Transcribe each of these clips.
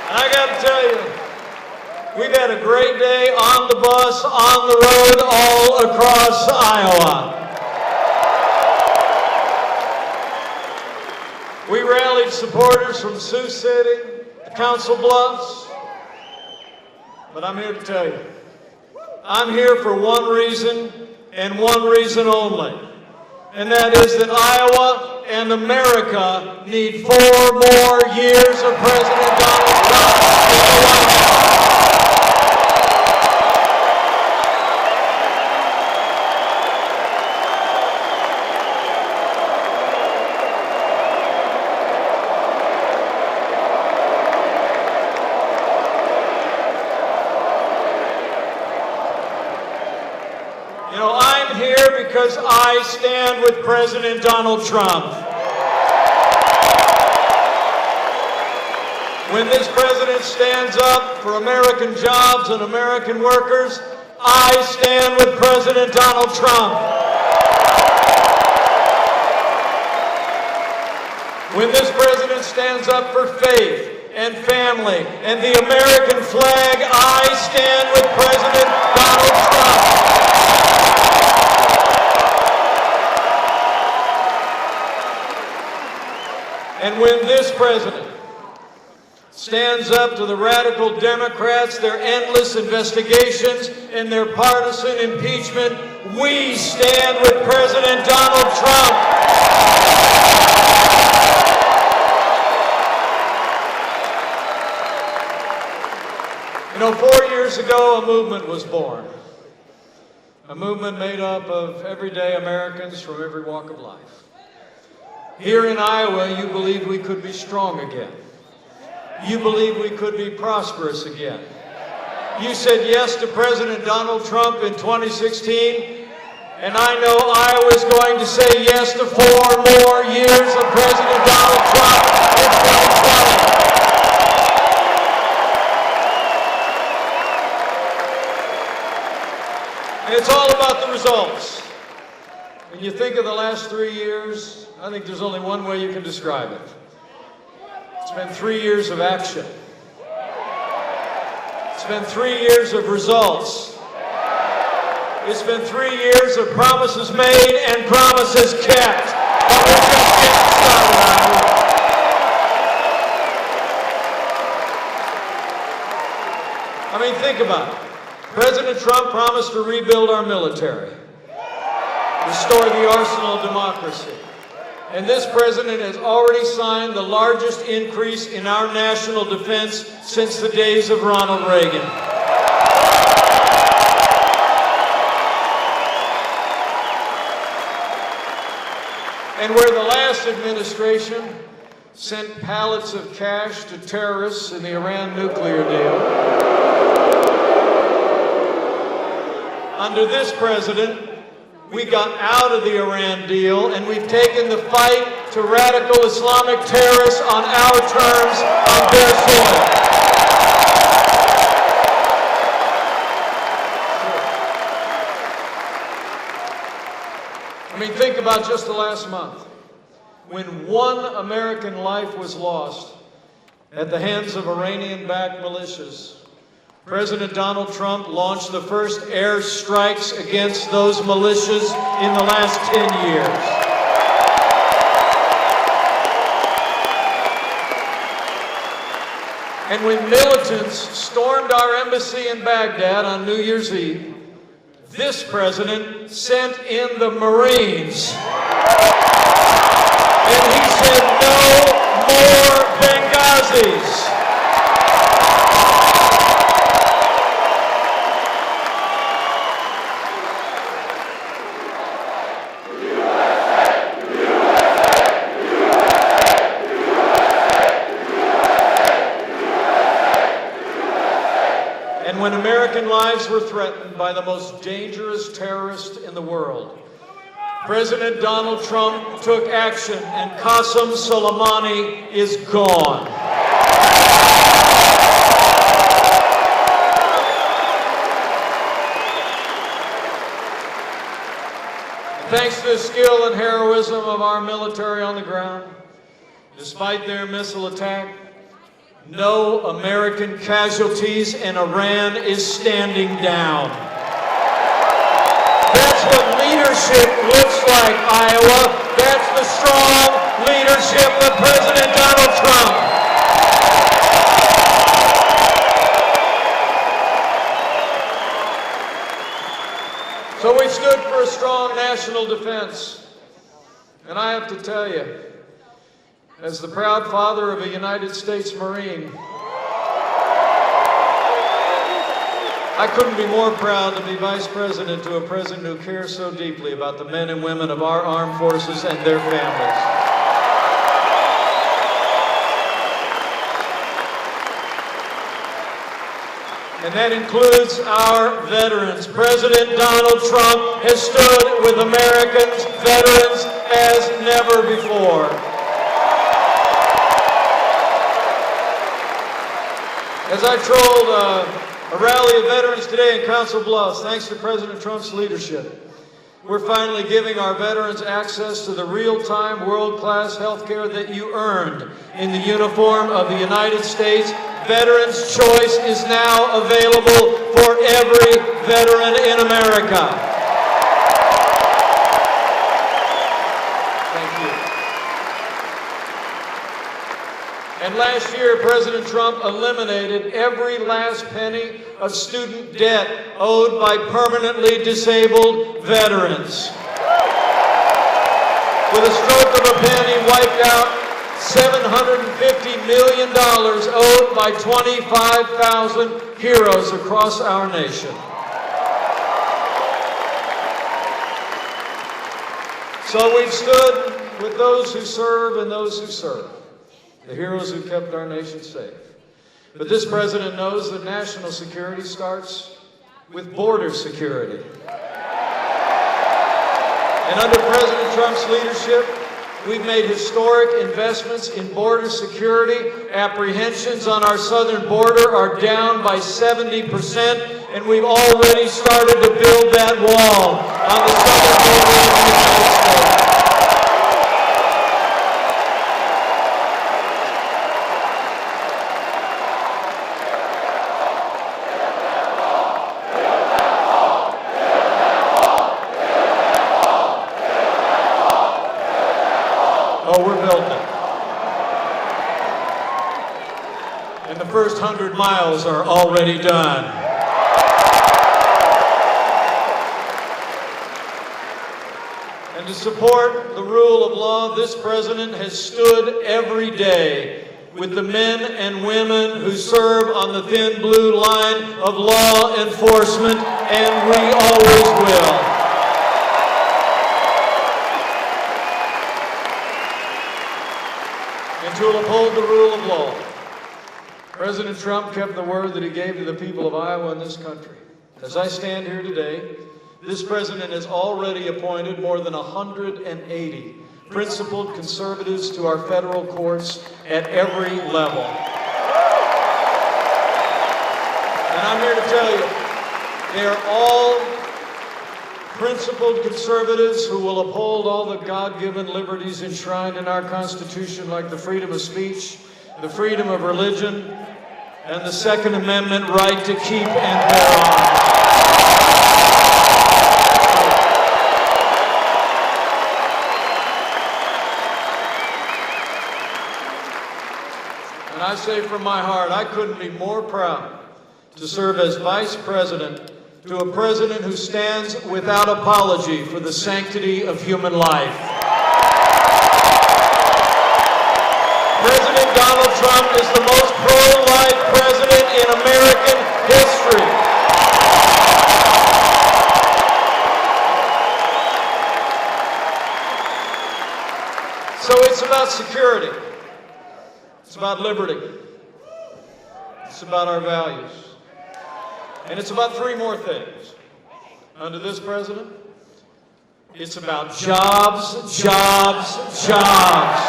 I got to tell you, we've had a great day on the bus, on the road, all across Iowa. We rallied supporters from Sioux City, Council Bluffs, but I'm here to tell you, I'm here for one reason and one reason only, and that is that Iowa and America need 4 more years of President Donald Trump in the White House. You know, I'm here because I stand with President Donald Trump. When this president stands up for American jobs and American workers, I stand with President Donald Trump. When this president stands up for faith and family and the American flag, I stand with President Donald Trump. And when this president stands up to the radical Democrats, their endless investigations, and their partisan impeachment, we stand with President Donald Trump. You know, 4 years ago, a movement was born. A movement made up of everyday Americans from every walk of life. Here in Iowa, you believed we could be strong again. You believed we could be prosperous again. You said yes to President Donald Trump in 2016, and I know Iowa's going to say yes to 4 more years of President Donald Trump in 2020. And it's all about the results. When you think of the last 3 years, I think there's only one way you can describe it. It's been 3 years of action. It's been 3 years of results. It's been 3 years of promises made and promises kept. But we're just getting started on it. I mean, think about it. President Trump promised to rebuild our military, restore the arsenal of democracy. And this president has already signed the largest increase in our national defense since the days of Ronald Reagan. And where the last administration sent pallets of cash to terrorists in the Iran nuclear deal, under this president, we got out of the Iran deal, and we've taken the fight to radical Islamic terrorists on our terms on their soil. I mean, think about just the last month, when 1 American life was lost at the hands of Iranian-backed militias. President Donald Trump launched the first air strikes against those militias in the last 10 years. And when militants stormed our embassy in Baghdad on New Year's Eve, this president sent in the Marines. And he said, no more Benghazis. When American lives were threatened by the most dangerous terrorist in the world, President Donald Trump took action, and Qasem Soleimani is gone. Thanks to the skill and heroism of our military on the ground, despite their missile attack, no American casualties, and Iran is standing down. That's what leadership looks like, Iowa. That's the strong leadership of President Donald Trump. So we stood for a strong national defense. And I have to tell you, as the proud father of a United States Marine, I couldn't be more proud to be Vice President to a president who cares so deeply about the men and women of our armed forces and their families. And that includes our veterans. President Donald Trump has stood with Americans, veterans, as never before. As I trolled a rally of veterans today in Council Bluffs, thanks to President Trump's leadership, we're finally giving our veterans access to the real-time, world-class health care that you earned in the uniform of the United States. Veterans' Choice is now available for every veteran in America. Thank you. And last year, President Trump eliminated every last penny of student debt owed by permanently disabled veterans. With a stroke of a pen, he wiped out $750 million owed by 25,000 heroes across our nation. So we've stood with those who serve and those who serve, the heroes who kept our nation safe. But this president knows that national security starts with border security. And under President Trump's leadership, we've made historic investments in border security. Apprehensions on our southern border are down by 70%, and we've already started to build that wall on the southern border of the United States. Oh, we're building it. And the first 100 miles are already done. And to support the rule of law, this president has stood every day with the men and women who serve on the thin blue line of law enforcement, and we always will. And to uphold the rule of law, President Trump kept the word that he gave to the people of Iowa and this country. As I stand here today, this president has already appointed more than 180 principled conservatives to our federal courts at every level. And I'm here to tell you, they are all principled conservatives who will uphold all the God-given liberties enshrined in our Constitution, like the freedom of speech, the freedom of religion, and the Second Amendment right to keep and bear arms. And I say from my heart, I couldn't be more proud to serve as Vice President to a president who stands without apology for the sanctity of human life. President Donald Trump is the most pro-life president in American history. So it's about security. It's about liberty. It's about our values. And it's about three more things. Under this president, it's about jobs, jobs, jobs.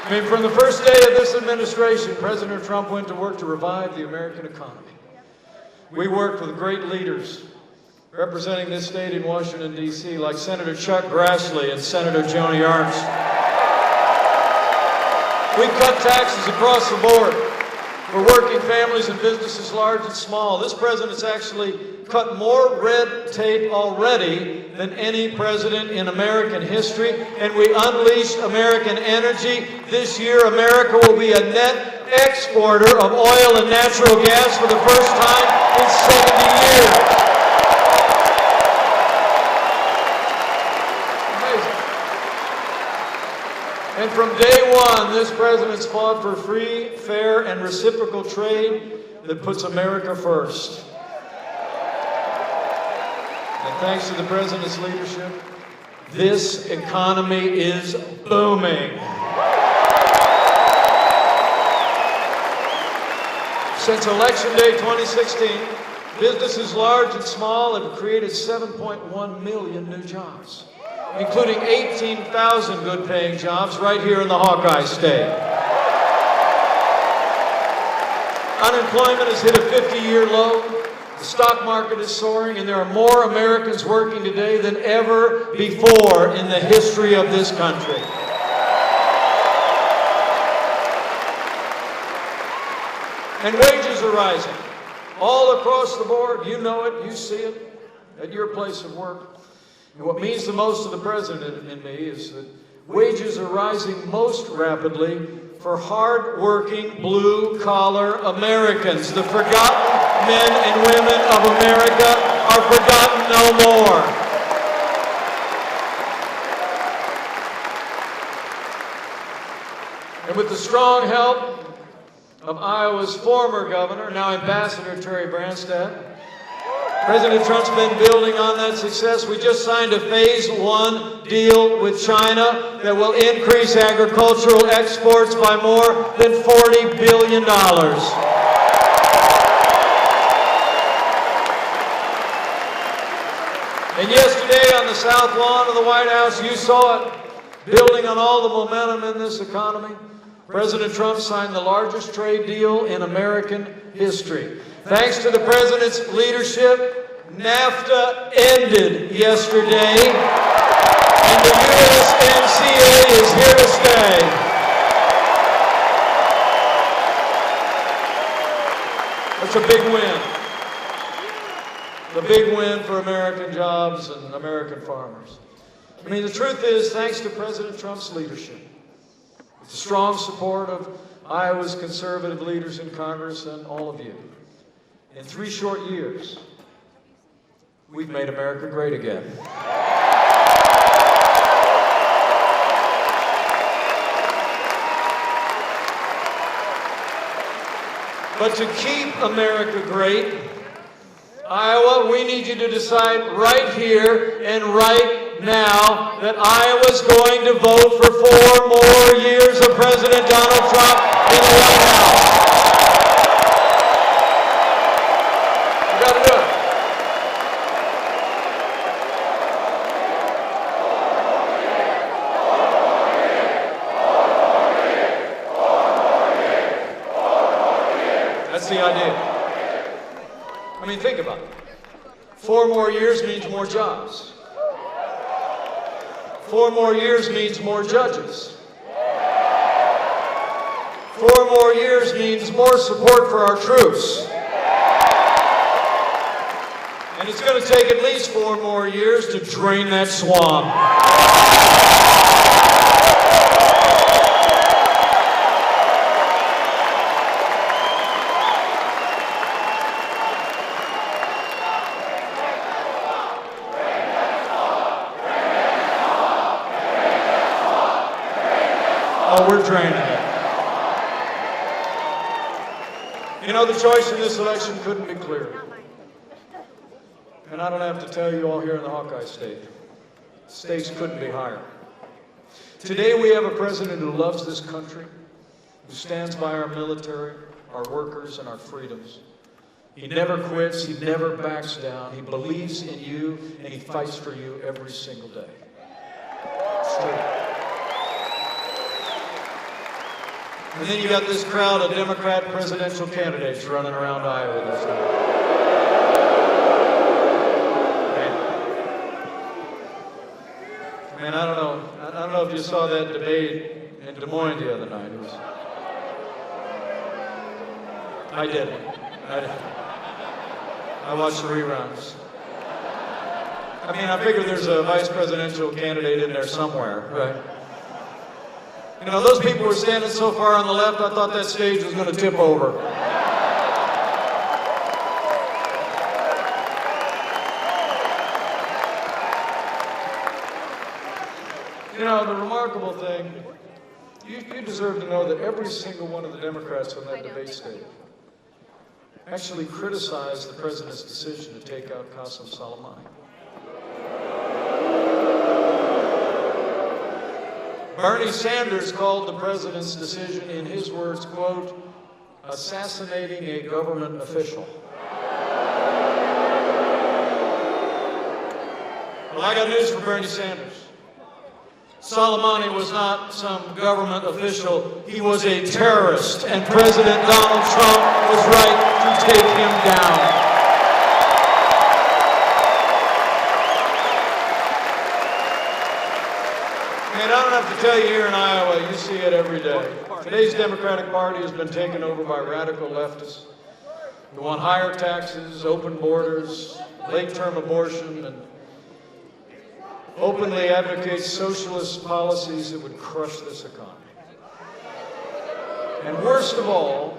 I mean, from the first day of this administration, President Trump went to work to revive the American economy. We worked with great leaders, representing this state in Washington, D.C., like Senator Chuck Grassley and Senator Joni Ernst. We've cut taxes across the board for working families and businesses large and small. This president's actually cut more red tape already than any president in American history, and we unleashed American energy. This year, America will be a net exporter of oil and natural gas for the first time in 70 years. Amazing. And from day one, this president's fought for free, fair, and reciprocal trade that puts America first. And thanks to the president's leadership, this economy is booming. Since Election Day 2016, businesses large and small have created 7.1 million new jobs, including 18,000 good-paying jobs right here in the Hawkeye State. Unemployment has hit a 50-year low. The stock market is soaring, and there are more Americans working today than ever before in the history of this country. And wages are rising all across the board. You know it, you see it at your place of work. And what means the most to the president and me is that wages are rising most rapidly for hard-working, blue-collar Americans. The forgotten men and women of America are forgotten no more. And with the strong help of Iowa's former governor, now Ambassador Terry Branstad, President Trump's been building on that success. We just signed a Phase 1 deal with China that will increase agricultural exports by more than $40 billion. And yesterday on the South Lawn of the White House, you saw it, building on all the momentum in this economy. President Trump signed the largest trade deal in American history. Thanks to the president's leadership, NAFTA ended yesterday, and the USMCA is here to stay. That's a big win. The big win for American jobs and American farmers. I mean, the truth is, thanks to President Trump's leadership, with the strong support of Iowa's conservative leaders in Congress and all of you, in 3 short years, we've made America great again. But to keep America great, Iowa, we need you to decide right here and right now that Iowa's going to vote for 4 more years of President Donald Trump in the White House. You got to do it. That's the idea. I mean, think about it. 4 more years means more jobs. 4 more years means more judges. 4 more years means more support for our troops. And it's going to take at least 4 more years to drain that swamp. Oh, we're draining it. You know, the choice in this election couldn't be clearer. And I don't have to tell you all here in the Hawkeye State, stakes couldn't be higher. Today we have a president who loves this country, who stands by our military, our workers, and our freedoms. He never quits, he never backs down, he believes in you, and he fights for you every single day. It's true. And then you got this crowd of Democrat presidential candidates running around Iowa this night. you saw that debate in Des Moines the other night. I didn't. I watched the reruns. I mean, I figure there's a vice presidential candidate in there somewhere, right? You know, those people were standing so far on the left, I thought that stage was going to tip over. You know, the remarkable thing, you deserve to know that every single one of the Democrats on that debate stage actually criticized the president's decision to take out Qasem Soleimani. Bernie Sanders called the president's decision, in his words, quote, assassinating a government official. Well, I got news for Bernie Sanders. Soleimani was not some government official. He was a terrorist, and President Donald Trump was right to take him down. And I don't have to tell you, here in Iowa, you see it every day. Today's Democratic Party has been taken over by radical leftists who want higher taxes, open borders, late-term abortion, and openly advocates socialist policies that would crush this economy. And worst of all,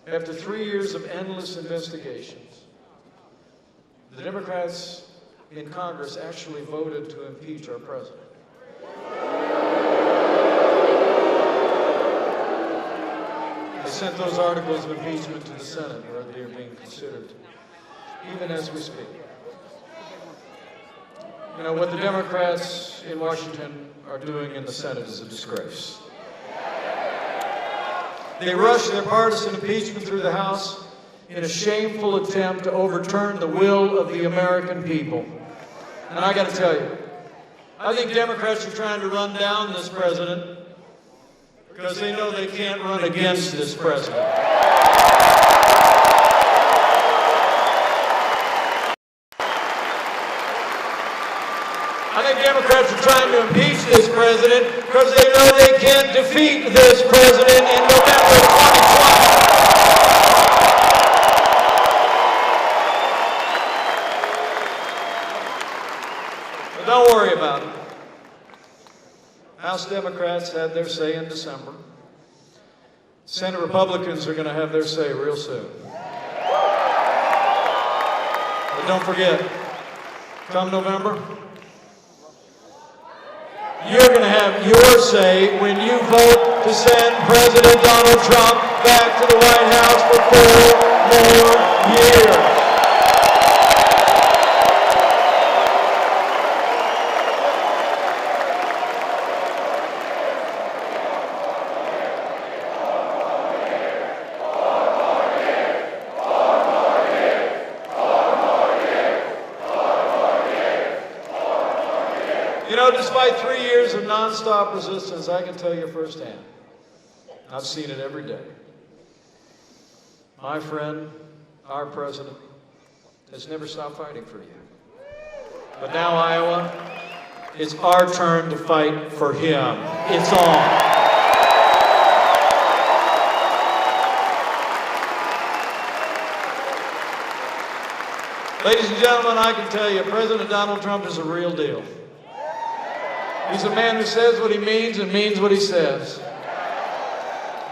after 3 years of endless investigations, the Democrats in Congress actually voted to impeach our president. They sent those articles of impeachment to the Senate, where they are being considered, even as we speak. You know, what the Democrats in Washington are doing in the Senate is a disgrace. They rushed their partisan impeachment through the House in a shameful attempt to overturn the will of the American people. And I got to tell you, I think Democrats are trying to run down this president because they know they can't run against this president. I think Democrats are trying to impeach this president because they know they can't defeat this president in November 2020. But don't worry about it. House Democrats had their say in December. Senate Republicans are going to have their say real soon. But don't forget, come November, you're going to have your say when you vote to send President Donald Trump back to the White House for 4 more years. You know, despite 3 years of nonstop resistance, I can tell you firsthand, I've seen it every day. My friend, our president, has never stopped fighting for you. But now, Iowa, it's our turn to fight for him. It's on. Ladies and gentlemen, I can tell you, President Donald Trump is a real deal. He's a man who says what he means and means what he says.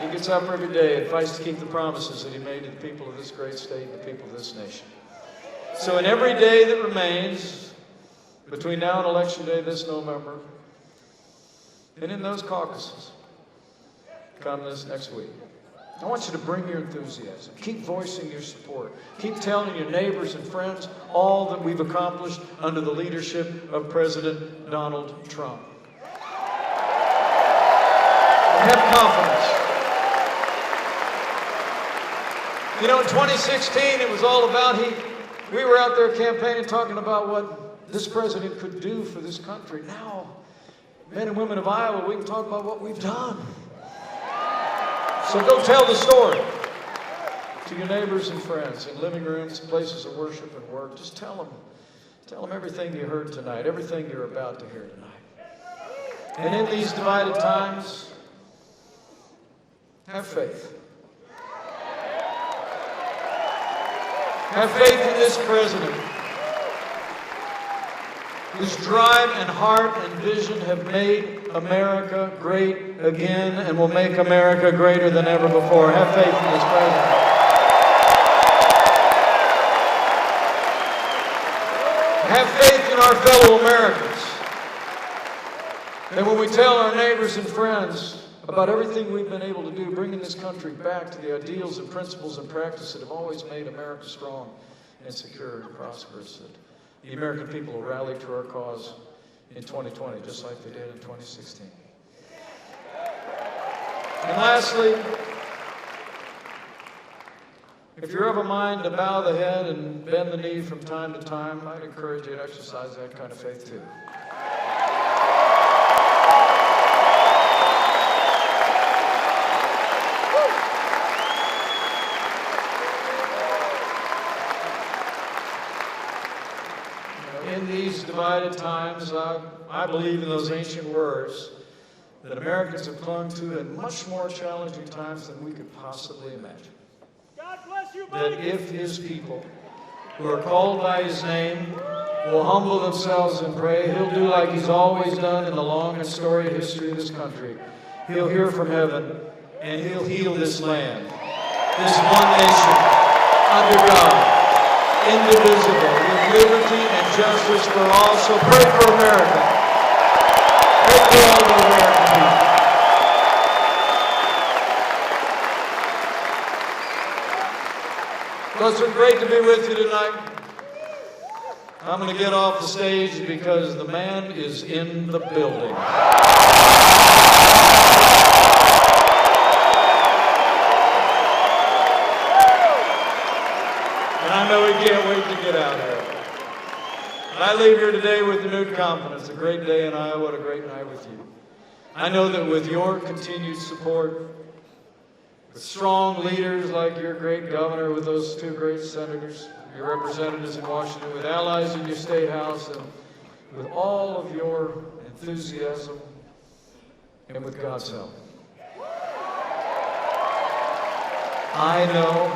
He gets up every day and fights to keep the promises that he made to the people of this great state and the people of this nation. So in every day that remains between now and Election Day this November, and in those caucuses come this next week, I want you to bring your enthusiasm. Keep voicing your support. Keep telling your neighbors and friends all that we've accomplished under the leadership of President Donald Trump. Have confidence. You know, in 2016, it was all about we were out there campaigning, talking about what this president could do for this country. Now, men and women of Iowa, we can talk about what we've done. So go tell the story to your neighbors and friends in living rooms, places of worship and work. Just tell them everything you heard tonight, everything you're about to hear tonight. And in these divided times, have faith. Have faith in this president, whose drive and heart and vision have made America great again and will make America greater than ever before. Have faith in this president. Have faith in our fellow Americans. And when we tell our neighbors and friends about everything we've been able to do, bringing this country back to the ideals and principles and practices that have always made America strong and secure and prosperous, that the American people will rally to our cause in 2020, just like they did in 2016. And lastly, if you're of a mind to bow the head and bend the knee from time to time, I'd encourage you to exercise that kind of faith too. In these divided times, I believe in those ancient words that Americans have clung to in much more challenging times than we could possibly imagine. God bless you, That if his people who are called by his name will humble themselves and pray, he'll do like he's always done in the long and storied history of this country. He'll hear from heaven and he'll heal this land, this one nation, under God, indivisible, with liberty and justice for all. So pray for America. Pray for all the American people. Well, it's been great to be with you tonight. I'm going to get off the stage because the man is in the building. And I know he can't wait to get out here. I leave here today with renewed confidence. A great day in Iowa, a great night with you. I know that with your continued support, with strong leaders like your great governor, with those two great senators, your representatives in Washington, with allies in your state house, and with all of your enthusiasm, and with God's help, I know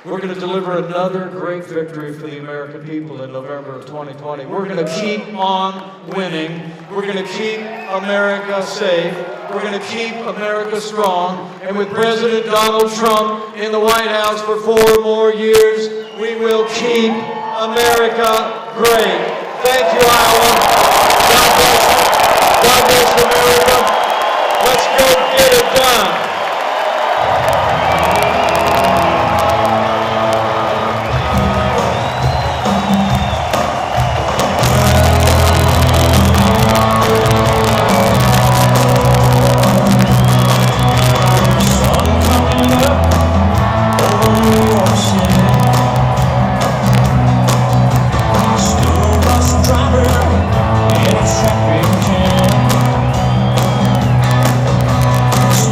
we're going to deliver another great victory for the American people in November of 2020. We're going to keep on winning. We're going to keep America safe. We're going to keep America strong. And with President Donald Trump in the White House for 4 more years, we will keep America great. Thank you, Iowa. God bless you. God bless America. Let's go get it done.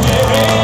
Yeah.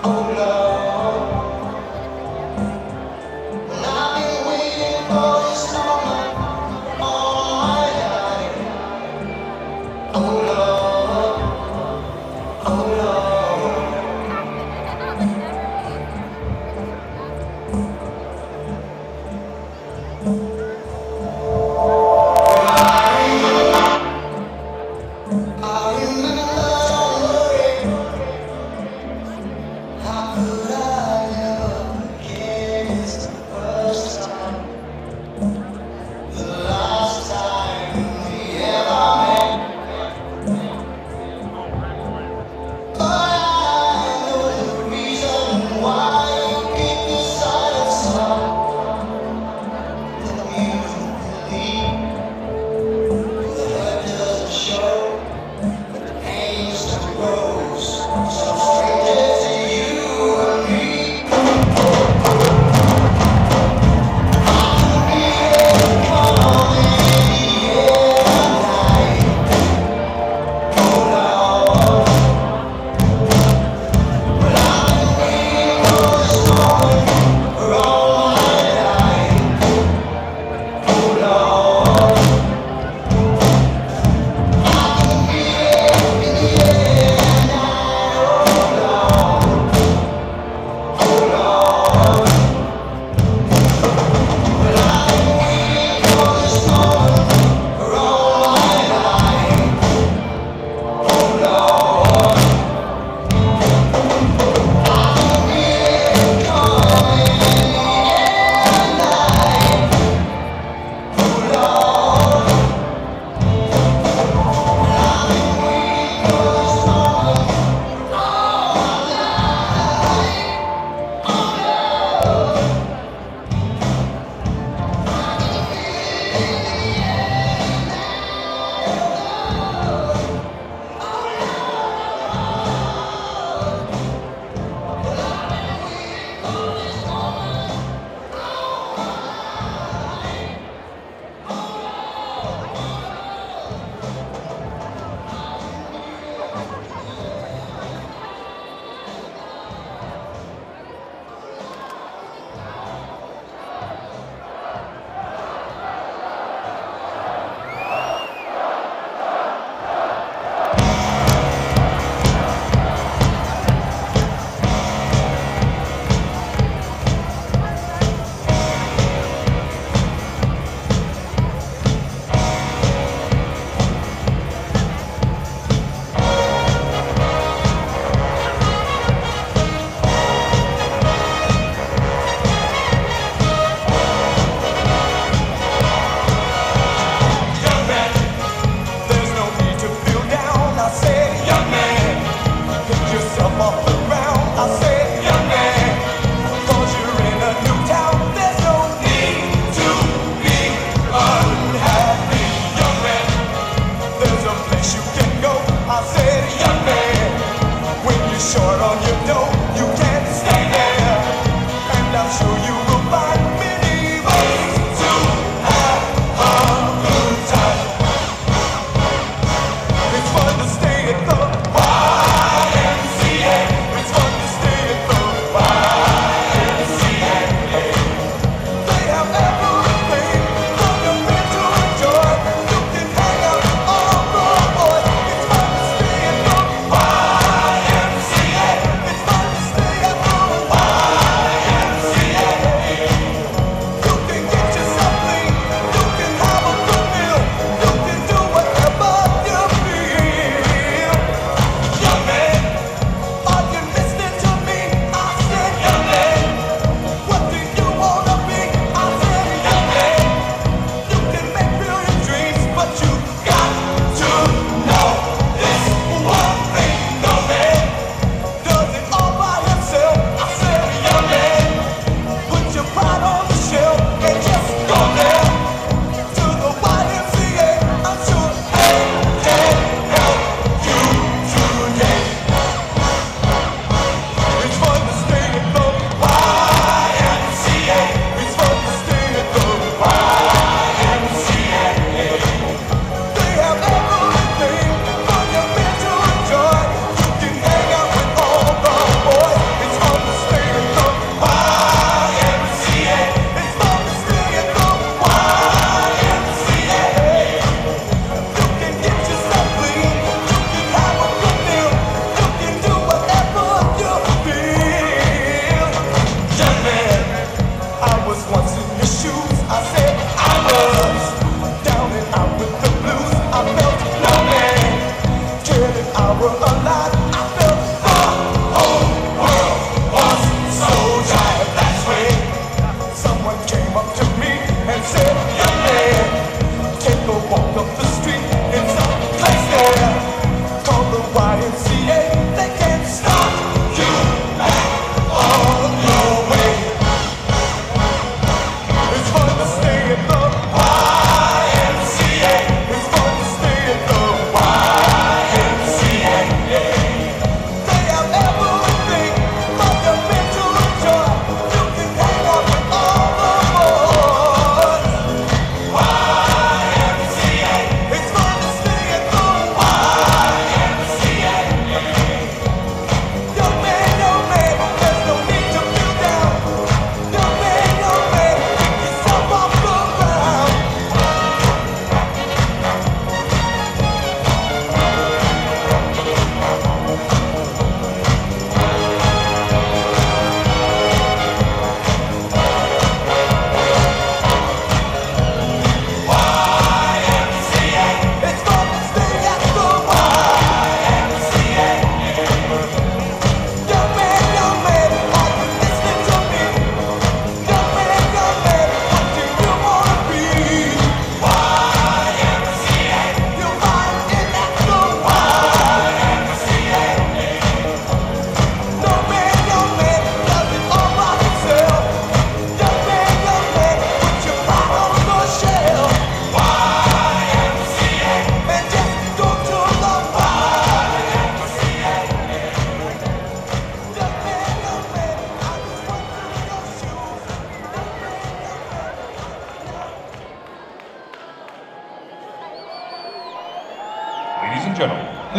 I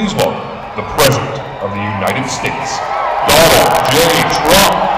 please welcome the President of the United States, Donald J. Trump.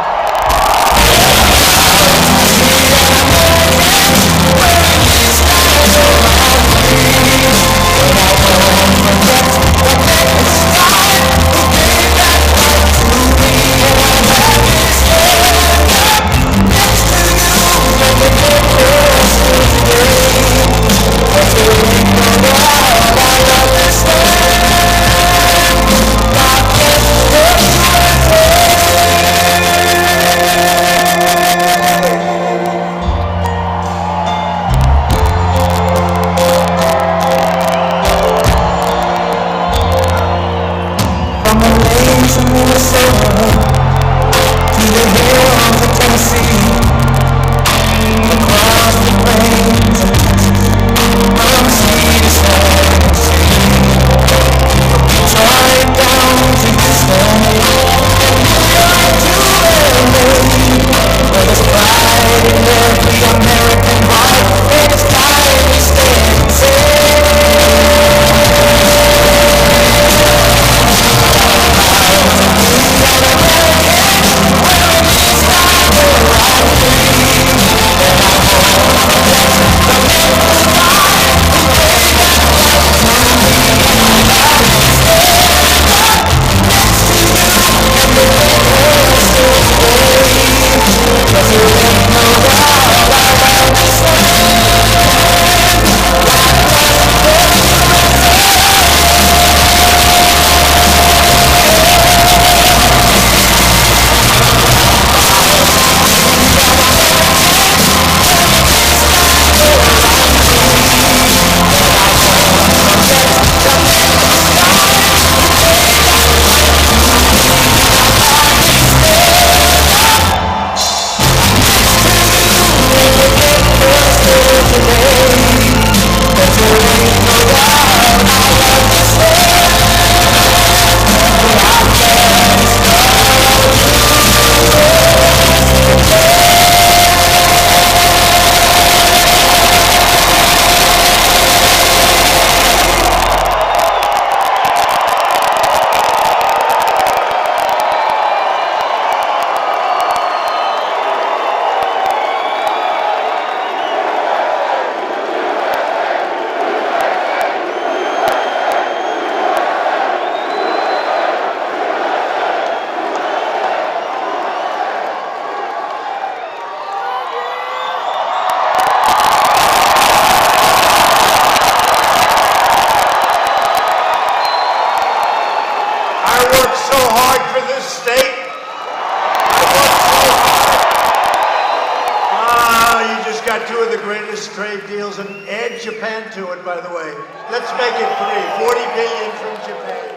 Trade deals and add Japan to it, by the way. Let's make it 40 billion from Japan.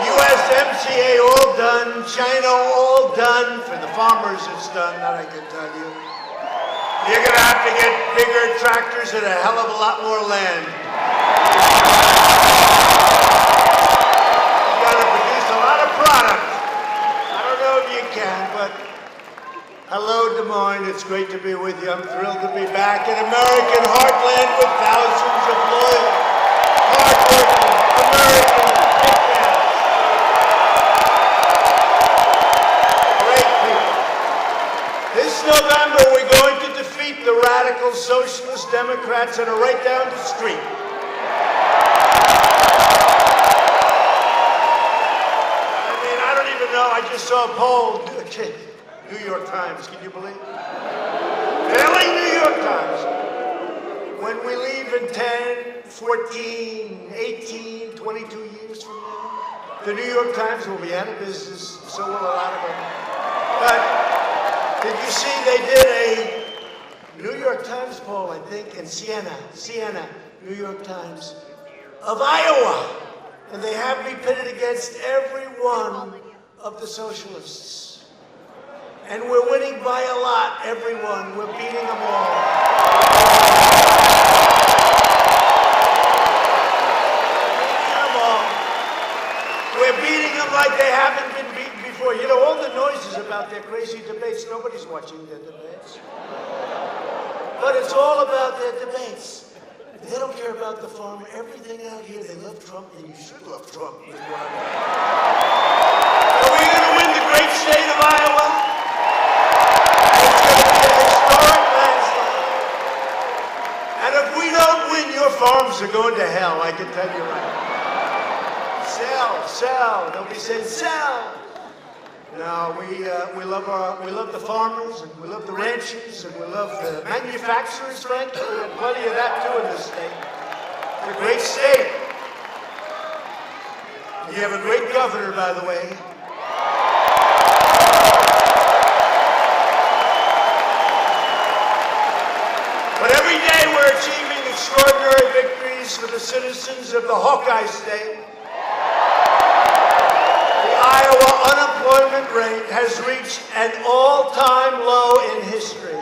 USMCA all done, China all done. For the farmers it's done, that I can tell you. You're gonna have to get bigger tractors and a hell of a lot more land. You gotta produce a lot of product. I don't know if you can, but hello, Des Moines. It's great to be with you. I'm thrilled to be back in American heartland with thousands of loyal, hardworking American fans. Great people. This November, we're going to defeat the radical socialist Democrats that are right down the street. I mean, I don't even know. I just saw a poll. New York Times, can you believe it? Daily New York Times. When we leave in 10, 14, 18, 22 years from now, the New York Times will be out of business, so will a lot of them. But did you see they did a New York Times poll, I think, in Siena, New York Times, of Iowa. And they have me pitted against every one of the socialists. And we're winning by a lot, everyone. We're beating them all. We're beating them like they haven't been beaten before. You know, all the noises about their crazy debates, nobody's watching their debates. But it's all about their debates. They don't care about the farmer. Everything out here, they love Trump, and you should love Trump. Is what I mean. Are we going to win the great state of Iowa? It's going to be a historic landslide. And if we don't win, your farms are going to hell, I can tell you right now. Sell. Nobody said sell. No, we love the farmers, and we love the ranchers, and we love the manufacturers, frankly. We have plenty of that too in this state. It's a great state. You have a great governor, by the way. But every day we're achieving extraordinary victories for the citizens of the Hawkeye State. Iowa unemployment rate has reached an all-time low in history.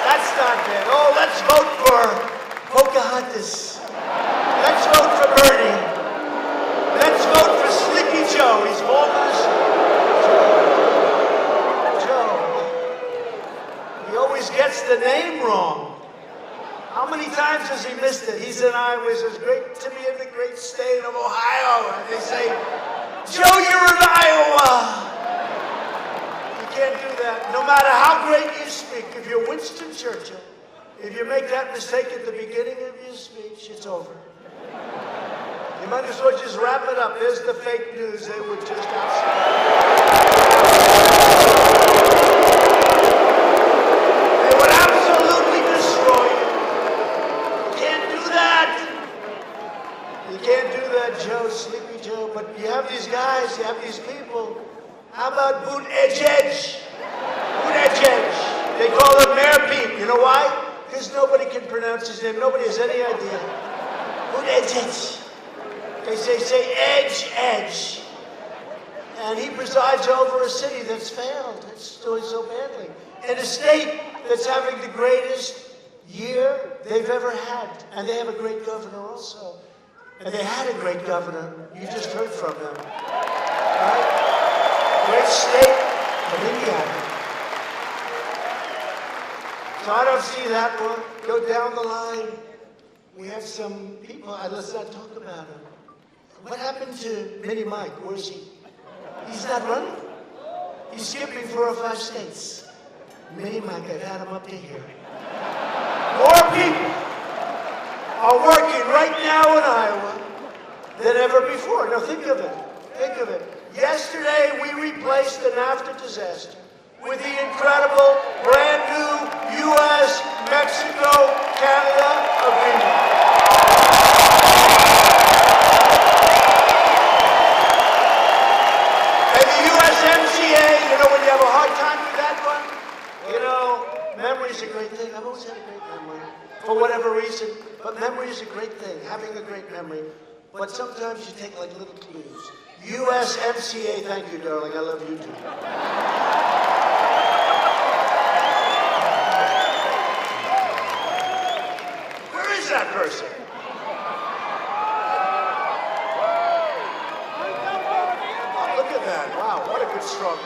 That's not bad. Oh, let's vote for Pocahontas. Let's vote for Bernie. Let's vote for Sleepy Joe. He's homeless. Joe. He always gets the name wrong. How many times has he missed it? He's in Iowa. He says, great to be in the great state of Ohio. And they say, Joe, you're in Iowa. You can't do that. No matter how great you speak, if you're Winston Churchill, if you make that mistake at the beginning of your speech, it's over. You might as well just wrap it up. There's the fake news. They were just outside. They would absolutely destroy you. You can't do that, Joe, Sleepy Joe, but you have these guys, you have these people. How about Buttigieg? Buttigieg. They call him Mayor Pete. You know why? Because nobody can pronounce his name. Nobody has any idea. Buttigieg. They say edge. And he presides over a city that's failed. It's doing so badly. In a state that's having the greatest year they've ever had. And they have a great governor also. And they had a great governor. You just heard from them. Right? Great state of Indiana. So I don't see that one. Go down the line. We have some people. Let's not talk about him. What happened to Mini Mike? Where is he? He's not running. He's skipping 4 or 5 states. Mini Mike, I've had him up to here. More people are working right now in Iowa than ever before. Now think of it. Think of it. Yesterday we replaced the NAFTA disaster with the incredible brand new U.S.-Mexico-Canada agreement. And the USMCA, you know, when you have a hard time with that one, you know, memory's a great thing. I've always had a great memory. For whatever reason, but memory is a great thing, having a great memory. But sometimes you take like little clues. USMCA, thank you, darling, I love you too. Where is that person? Oh, look at that, wow, what a good strong voice.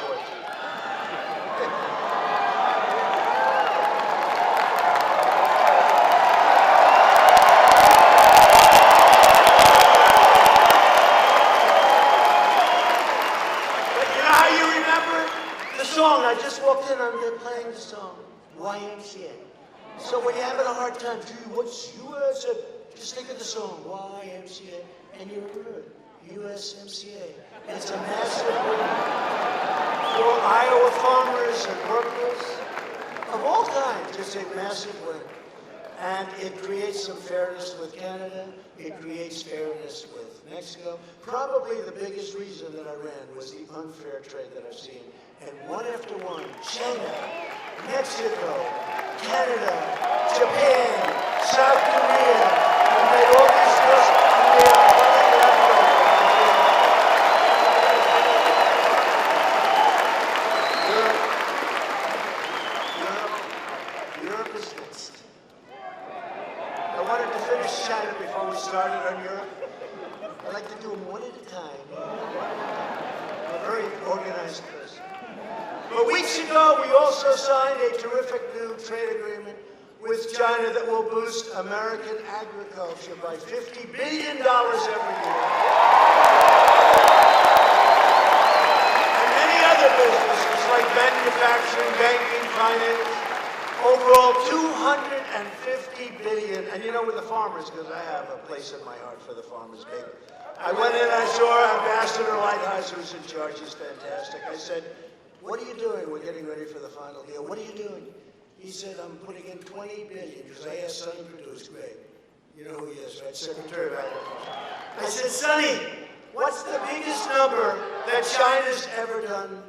I just walked in on them playing the song, YMCA. So when you're having a hard time, what's US? Just think of the song, YMCA, and you're good. USMCA. It's a massive win for Iowa farmers and workers of all kinds. It's a massive win. And it creates some fairness with Canada. It creates fairness with Mexico. Probably the biggest reason that I ran was the unfair trade that I've seen. And one after one, China, Mexico, Canada, Japan, South Korea, and made all these deals. Europe is next. I wanted to finish China before we started on Europe. I like to do them one at a time. I'm a very organized person. But weeks ago, we also signed a terrific new trade agreement with China that will boost American agriculture by $50 billion every year. And many other businesses like manufacturing, banking, finance. Overall, $250 billion. And you know, with the farmers, because I have a place in my heart for the farmers, baby. I went in, I saw Ambassador Lighthizer, who's in charge. He's fantastic. I said, what are you doing? We're getting ready for the final deal. What are you doing? He said, I'm putting in $20 billion, because I asked Sonny Perdue, who's great. You know who he is, right? Secretary of Agriculture. I said, Sonny, what's the biggest number that China's ever done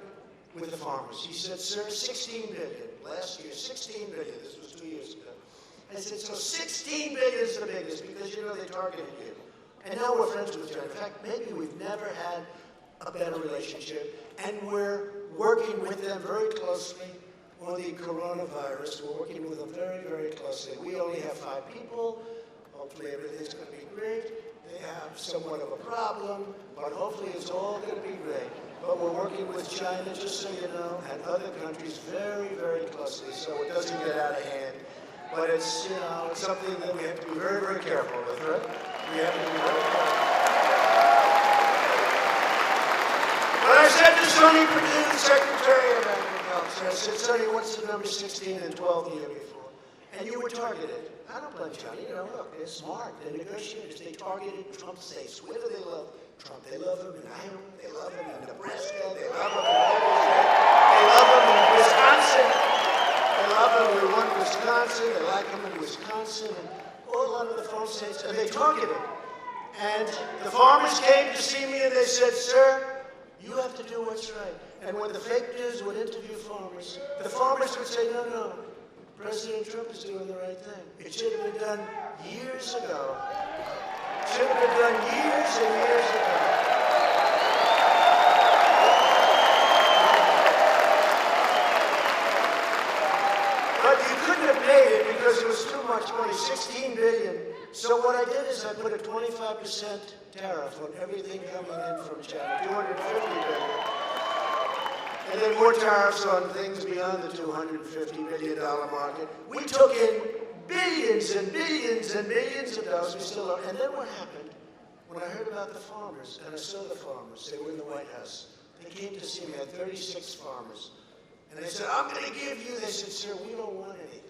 with the farmers? He said, sir, $16 billion. Last year, $16 billion. This was 2 years ago. I said, so $16 billion is the biggest, because, you know, they targeted you. And now we're friends with China. In fact, maybe we've never had a better relationship. And we're working with them very closely on the coronavirus. We're working with them very, very closely. We only have 5 people. Hopefully everything's going to be great. They have somewhat of a problem, but hopefully it's all going to be great. But we're working with China, just so you know, and other countries very, very closely, so it doesn't get out of hand. But it's, you know, it's something that we have to be very, very careful with, right? We have to be very careful. But I said to Sonny Perdue, Secretary of Agriculture, I said, Sonny, what's the number 16 and 12 the year before? And you were targeted. I don't blame China. You know, look, they're smart. They're negotiators. They targeted Trump's states. Where do they love Trump? They love him in Iowa. They love him in Nebraska. They love him in Oregon. They love him in Wisconsin. They love him. We won Wisconsin. They like him in Wisconsin. And a lot of the farm states, and they targeted. And the farmers came to see me and they said, sir, you have to do what's right. And when the fake news would interview farmers, the farmers would say, no, no, President Trump is doing the right thing. It should have been done years ago. It should have been done years and years ago. But you couldn't have paid it because it was too much money, $16 billion. So what I did is I put a 25% tariff on everything coming in from China, $250 billion. And then more tariffs on things beyond the $250 billion market. We took in billions and billions and billions of dollars. We still are. And then what happened? When I heard about the farmers, and I saw the farmers, they were in the White House. They came to see me. I had 36 farmers. And they said, I'm going to give you. They said, sir, we don't want anything.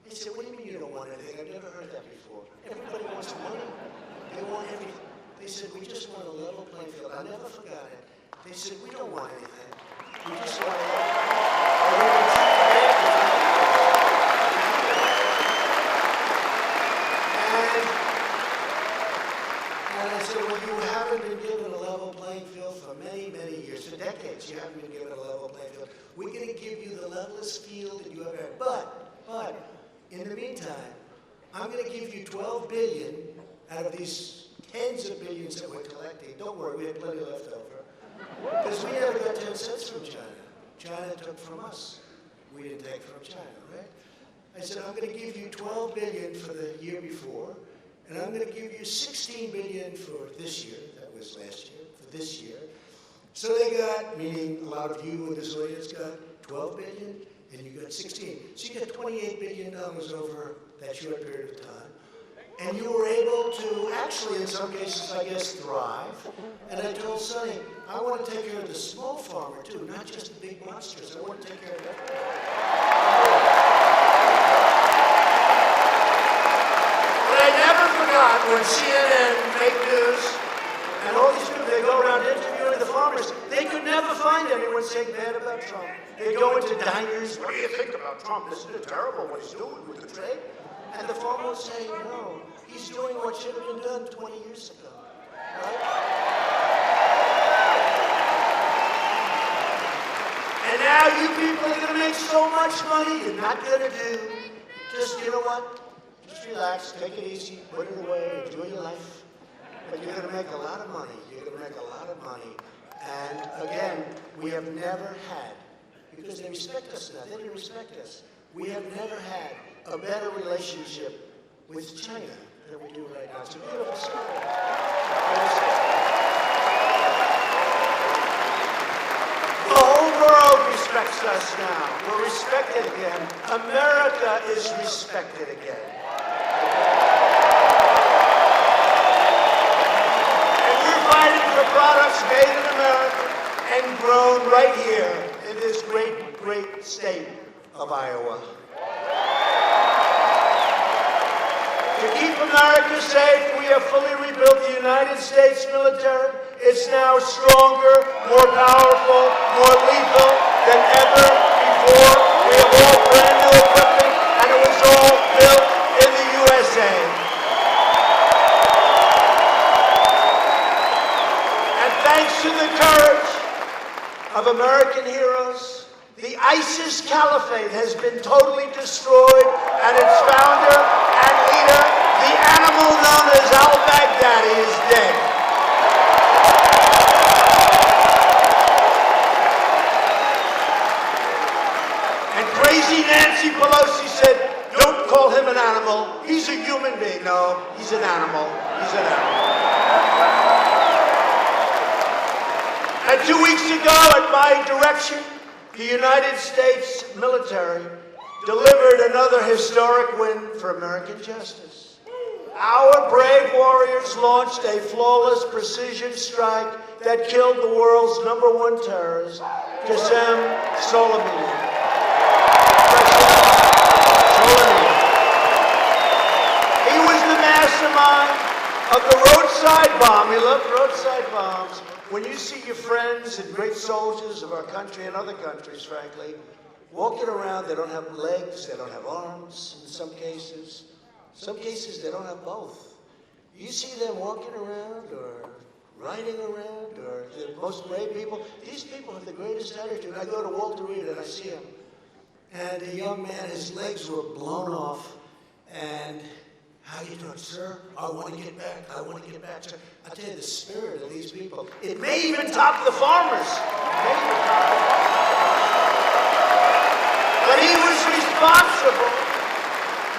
They said, what do you mean you don't want anything? I've never heard that before. Everybody wants money. They want everything. They said, we just want a level playing field. I never forgot it. They said, we don't want anything. We just want to and I said, well, you haven't been given a level playing field for many, many years. For decades, you haven't been given a level playing field. We're going to give you the levelest field that you ever had. But, in the meantime, I'm going to give you $12 billion out of these tens of billions that we're collecting. Don't worry, we have plenty left over. Because we never got 10 cents from China. China took from us. We didn't take from China, right? I said, I'm going to give you $12 billion for the year before, and I'm going to give you $16 billion for this year. That was last year, for this year. So they got, meaning a lot of you in this audience got $12 billion, and you got 16. So you got $28 billion over that short period of time. And you were able to actually, in some cases, I guess, thrive. And I told Sonny, I want to take care of the small farmer, too, not just the big monsters. I want to take care of everyone. But I never forgot when CNN, fake news, and all these people, they go around interviewing the farmers. They could never find anyone saying bad about Trump. They go into diners. What do you think about Trump? Isn't it terrible what he's doing with the trade? And the farmer was saying, no, he's doing what should have been done 20 years ago. Right? And now you people are going to make so much money, you're not going to do. Just, you know what? Just relax, take it easy, put it away, enjoy your life. But you're going to make a lot of money. You're going to make a lot of money. And again, we have never had, because they respect us now, they didn't respect us. We have never had a better relationship with China than we do right now. It's a beautiful story. The whole world respects respects us now. We're respected again. America is respected again. And we're fighting for products made in America and grown right here in this great, great state of Iowa. To keep America safe, we have fully rebuilt the United States military. It's now stronger, more powerful, more lethal than ever before. We have all brand new equipment, and it was all built in the USA. And thanks to the courage of American heroes, the ISIS caliphate has been totally destroyed, and its founder and leader, the animal known as al-Baghdadi, is dead. And crazy Nancy Pelosi said, don't call him an animal. He's a human being. No, he's an animal. He's an animal. And 2 weeks ago, at my direction, the United States military delivered another historic win for American justice. Our brave warriors launched a flawless precision strike that killed the world's #1 terrorist, Qasem Soleimani. He was the mastermind of the roadside bomb. We love roadside bombs. When you see your friends and great soldiers of our country and other countries, frankly, walking around, they don't have legs, they don't have arms in some cases. Some cases they don't have both. You see them walking around or riding around, or the most brave people. These people have the greatest attitude. I go to Walter Reed and I see him. And a young man, his legs were blown off. And, how you doing, sir? I want to get back. I want to get back, sir. I tell you, the spirit of these people. It may even top the farmers. But he was responsible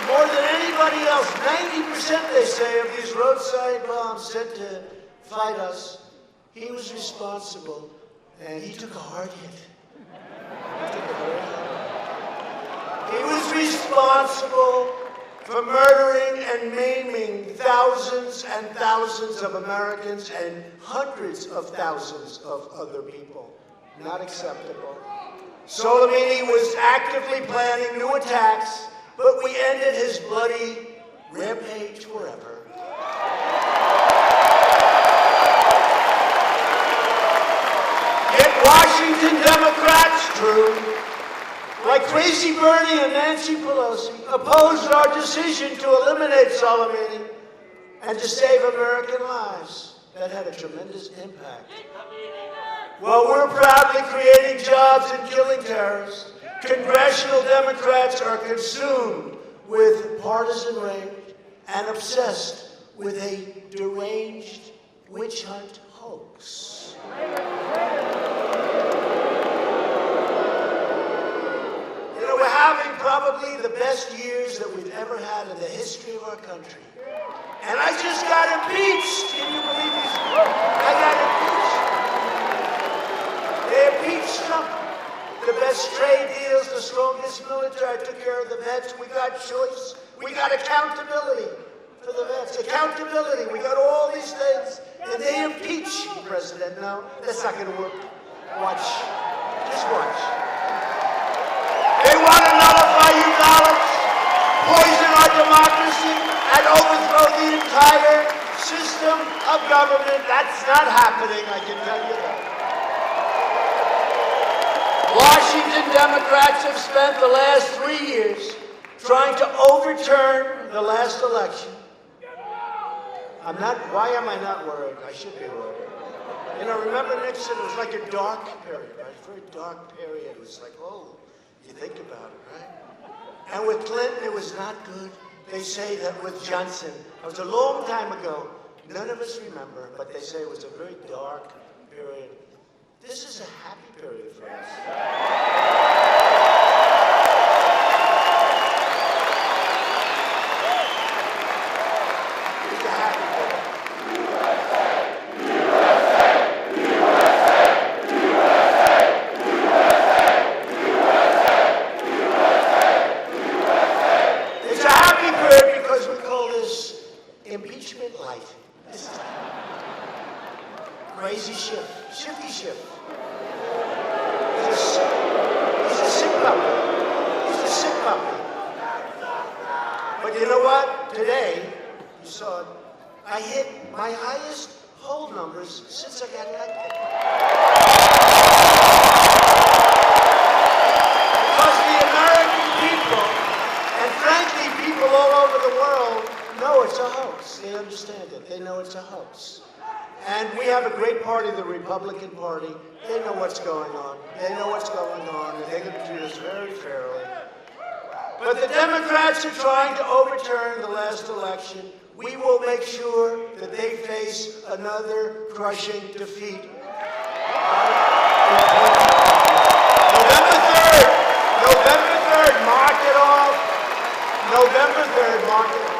more than anybody else. 90%, they say, of these roadside bombs sent to fight us. He was responsible, and he took a hard hit. He was responsible for murdering and maiming thousands and thousands of Americans and hundreds of thousands of other people. Not acceptable. Soleimani was actively planning new attacks, but we ended his bloody rampage forever. Yet Washington Democrats, true, like Crazy Bernie and Nancy Pelosi, opposed our decision to eliminate Soleimani and to save American lives. That had a tremendous impact. While we're proudly creating jobs and killing terrorists, congressional Democrats are consumed with partisan rage and obsessed with a deranged witch hunt hoax. You know, we're having probably the best years that we've ever had in the history of our country. And I just got impeached. Can you believe this? I got impeached. They impeached Trump. The best trade deals, the strongest military. I took care of the vets. We got choice. We got accountability for the vets. Accountability. We got all these things. And they impeach the president. No, that's not going to work. Watch. Just watch. They want to nullify you ballots, poison our democracy, and overthrow the entire system of government. That's not happening, I can tell you that. Washington Democrats have spent the last 3 years trying to overturn the last election. Why am I not worried? I should be worried. You know, remember Nixon? It was like a dark period, right? A very dark period. It was like, oh, you think about it, right? And with Clinton, it was not good. They say that with Johnson, it was a long time ago. None of us remember, but they say it was a very dark period. This is a happy period for us. today, you saw it, I hit my highest poll numbers since I got elected. Because the American people, and frankly, people all over the world, know it's a hoax. They understand it. They know it's a hoax. And we have a great party, the Republican Party. They know what's going on. They know what's going on, and they're going to treat us very fairly. But the Democrats are trying to overturn the last election. We will make sure that they face another crushing defeat. November 3rd, mark it off. November 3rd, mark it off.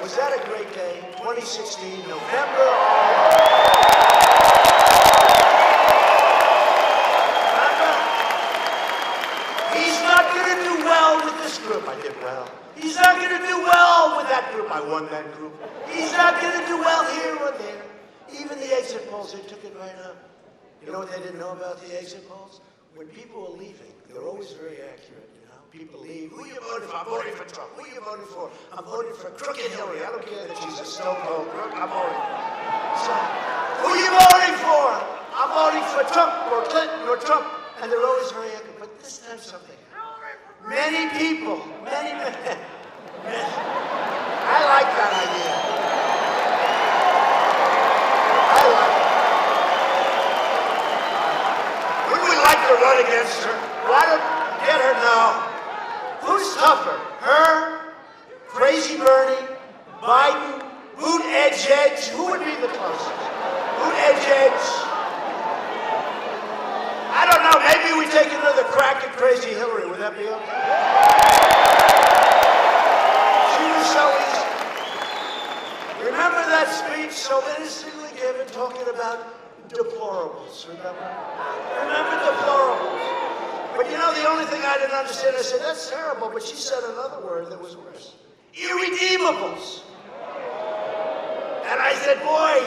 Was that a great day? 2016, November. He's not going to do well with this group. I did well. He's not going to do well with that group. I won that group. He's not going to do well here or there. Even the exit polls, they took it right up. You know what they didn't know about the exit polls? When people are leaving, they're always very accurate. People leave. Who you voting for? I'm voting for Trump. Who you voting for? I'm voting for crooked Hillary. I don't care that she's a stone-cold crook. I'm voting. So, who you voting for? I'm voting for Trump or Clinton or Trump. And they're always very accurate. But this time something. Many people, many. I like that idea. I like it. Wouldn't we like to run against her? Why don't get her now? Who's tougher? Her, Crazy Bernie, Biden, Buttigieg? Who would be the closest? Buttigieg? I don't know. Maybe we take another crack at Crazy Hillary. Would that be okay? She was so easy. Remember that speech so innocently given talking about deplorables? Remember deplorables? But you know, the only thing I didn't understand, I said, that's terrible, but she said another word that was worse. Irredeemables. And I said, boy,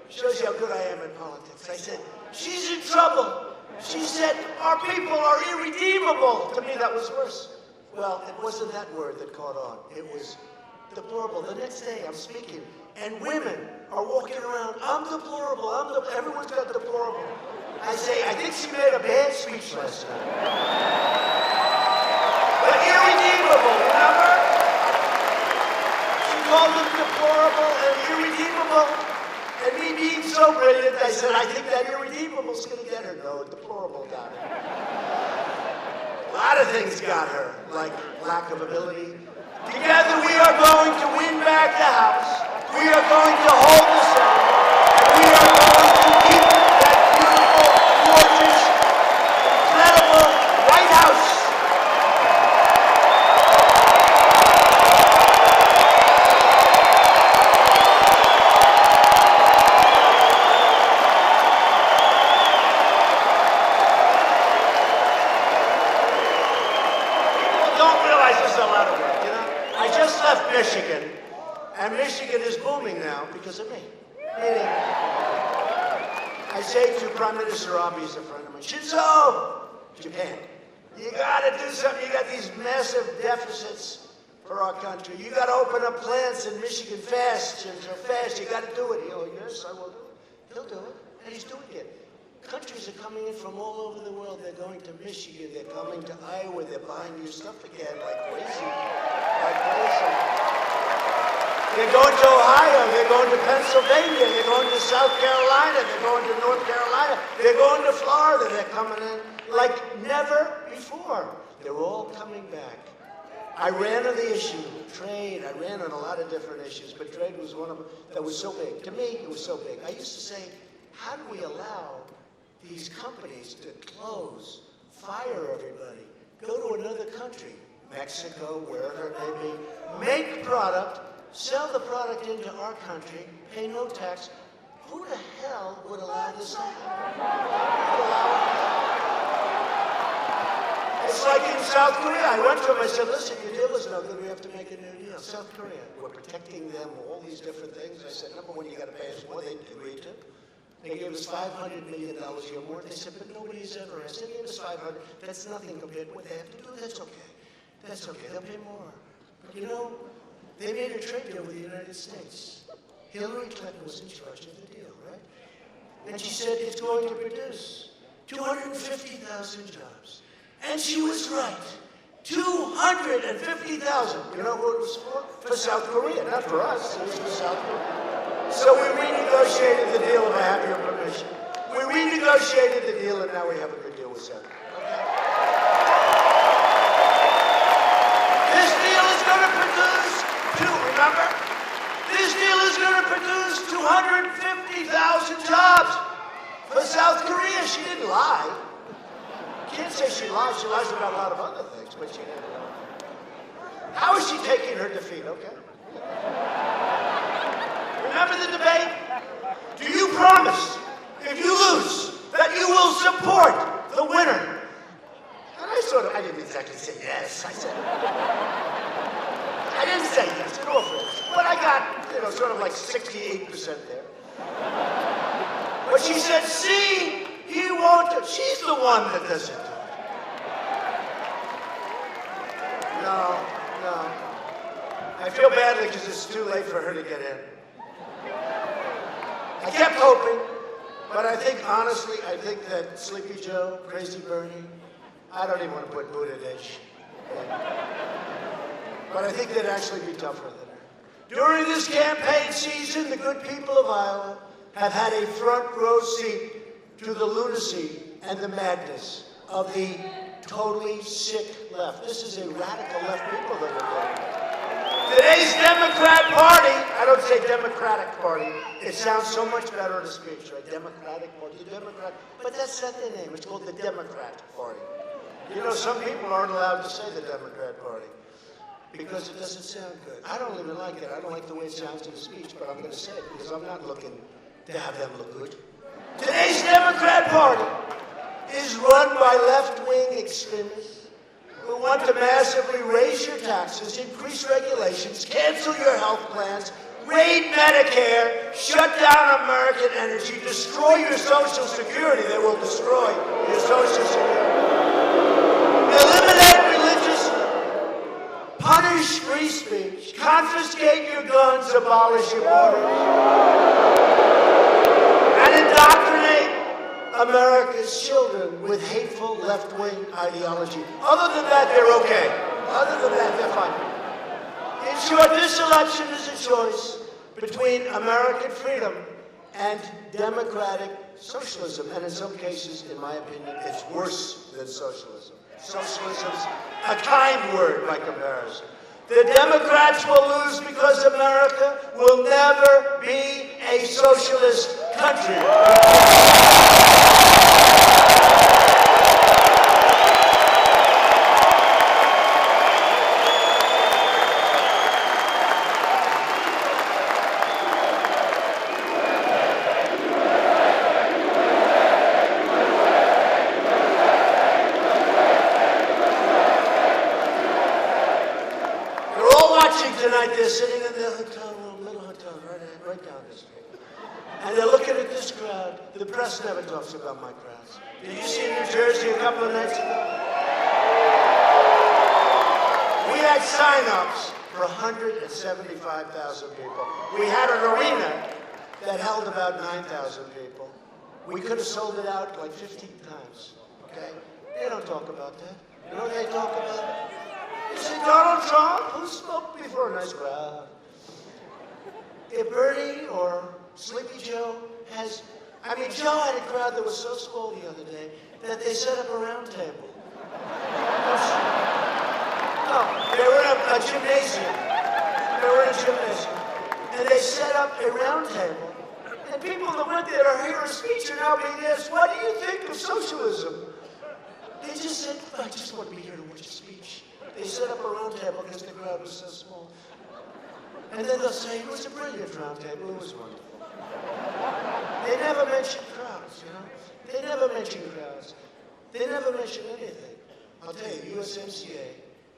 shows you how good I am in politics. I said, she's in trouble. She said, our people are irredeemable. To me, that was worse. Well, it wasn't that word that caught on. It was deplorable. The next day, I'm speaking, and women are walking around, I'm deplorable, everyone's got deplorable. I say, I think she made a bad speech last night. But irredeemable, remember? She called them deplorable and irredeemable. And me being so brilliant, I said, I think that irredeemable's going to get her. No, deplorable got her. A lot of things got her, like lack of ability. Together we are going to win back the House. We are going to hold the Senate. And we are going to keep that beautiful, gorgeous, incredible White House. People don't realize this is a lot of work, you know? I just left Michigan, and Michigan is booming now because of me. Meaning, I say to Prime Minister Abe, he's a friend of mine, Shinzo, Japan, you got to do something. You got these massive deficits for our country. You got to open up plants in Michigan fast, Shinzo, fast. You got to do it. He'll, yes, I will do it. He'll do it, and he's doing it. Countries are coming in from all over the world. They're going to Michigan. They're coming to Iowa. They're buying your stuff again like crazy, like crazy. They're going to Ohio, they're going to Pennsylvania, they're going to South Carolina, they're going to North Carolina, they're going to Florida, they're coming in like never before. They're all coming back. I ran on the issue, trade, I ran on a lot of different issues, but trade was one of them that was so big. To me, it was so big. I used to say, how do we allow these companies to close, fire everybody, go to another country, Mexico, wherever it may be, make product, sell the product into our country, pay no tax. Who the hell would allow this to happen? It's like in South Korea. I went to them, I said, listen, your deal is no good, we have to make a new deal. South Korea, we're protecting them, all these different things. I said, number one, you got to pay us more. They agreed to. They gave us $500 million a year more. They said, but nobody's ever asked. They gave us $500. That's nothing compared to what they have to do. That's okay. That's okay. They'll pay more. you know, they made a trade deal with the United States. Hillary Clinton was in charge of the deal, right? And she said it's going to produce 250,000 jobs. And she was right. 250,000. You know who it was for? For South Korea, not for us. It was for South Korea. So we renegotiated the deal, if I have your permission. We renegotiated the deal, and now we have a good deal with South Korea. Okay? This deal is going to produce remember? This deal is going to produce 250,000 jobs for South Korea. She didn't lie. Can't say she lies. She lies about a lot of other things, but she didn't lie. How is she taking her defeat? Okay. Remember the debate? Do you promise, if you lose, that you will support the winner? And I didn't exactly say yes. I didn't say yes at all, but I got, sort of like 68% there. But she said, see, he won't. She's the one that doesn't do it. No. I feel badly because it's too late for her to get in. I kept hoping, but honestly, I think that Sleepy Joe, Crazy Bernie, I don't even want to put Buttigieg in. But I think they'd actually be tougher than her. During this campaign season, the good people of Iowa have had a front row seat to the lunacy and the madness of the totally sick left. This is a radical left people that are voting. Today's Democrat Party, I don't say Democratic Party, it sounds so much better in a speech, right? Democratic Party, Democrat, but that's not their name, it's called the Democrat Party. You know, some people aren't allowed to say the Democrat Party because it doesn't sound good. I don't even like it. I don't like the way it sounds in a speech, but I'm going to say it because I'm not looking to have them look good. Today's Democrat Party is run by left-wing extremists who want to massively raise your taxes, increase regulations, cancel your health plans, raid Medicare, shut down American energy, destroy your Social Security. They will destroy your Social Security. Eliminate religious, punish free speech, confiscate your guns, abolish your borders, and indoctrinate America's children with hateful left-wing ideology. Other than that, they're okay. Other than that, they're fine. In short, this election is a choice between American freedom and democratic socialism. And in some cases, in my opinion, it's worse than socialism. Socialism's a kind word by comparison. The Democrats will lose because America will never be a socialist country. Tonight they're sitting in their hotel room, little hotel, right down the street. And they're looking at this crowd. The press never talks about my crowds. Did you see in New Jersey a couple of nights ago? We had sign-ups for 175,000 people. We had an arena that held about 9,000 people. We could have sold it out like 15 times, okay? They don't talk about that. You know what they talk about? You say, Donald Trump, who spoke before a nice crowd? If Bernie or Sleepy Joe has, Joe had a crowd that was so small the other day that they set up a round table. No, they were in a gymnasium. And they set up a round table. And people that went there to hear a speech are now being asked, what do you think of socialism? They just said, I just want to be here to watch a speech. They set up a round table because the crowd was so small. And then they'll say, it was a brilliant round table, it was wonderful. They never mention crowds, you know? They never mention crowds. They never mention anything. I'll tell you, USMCA,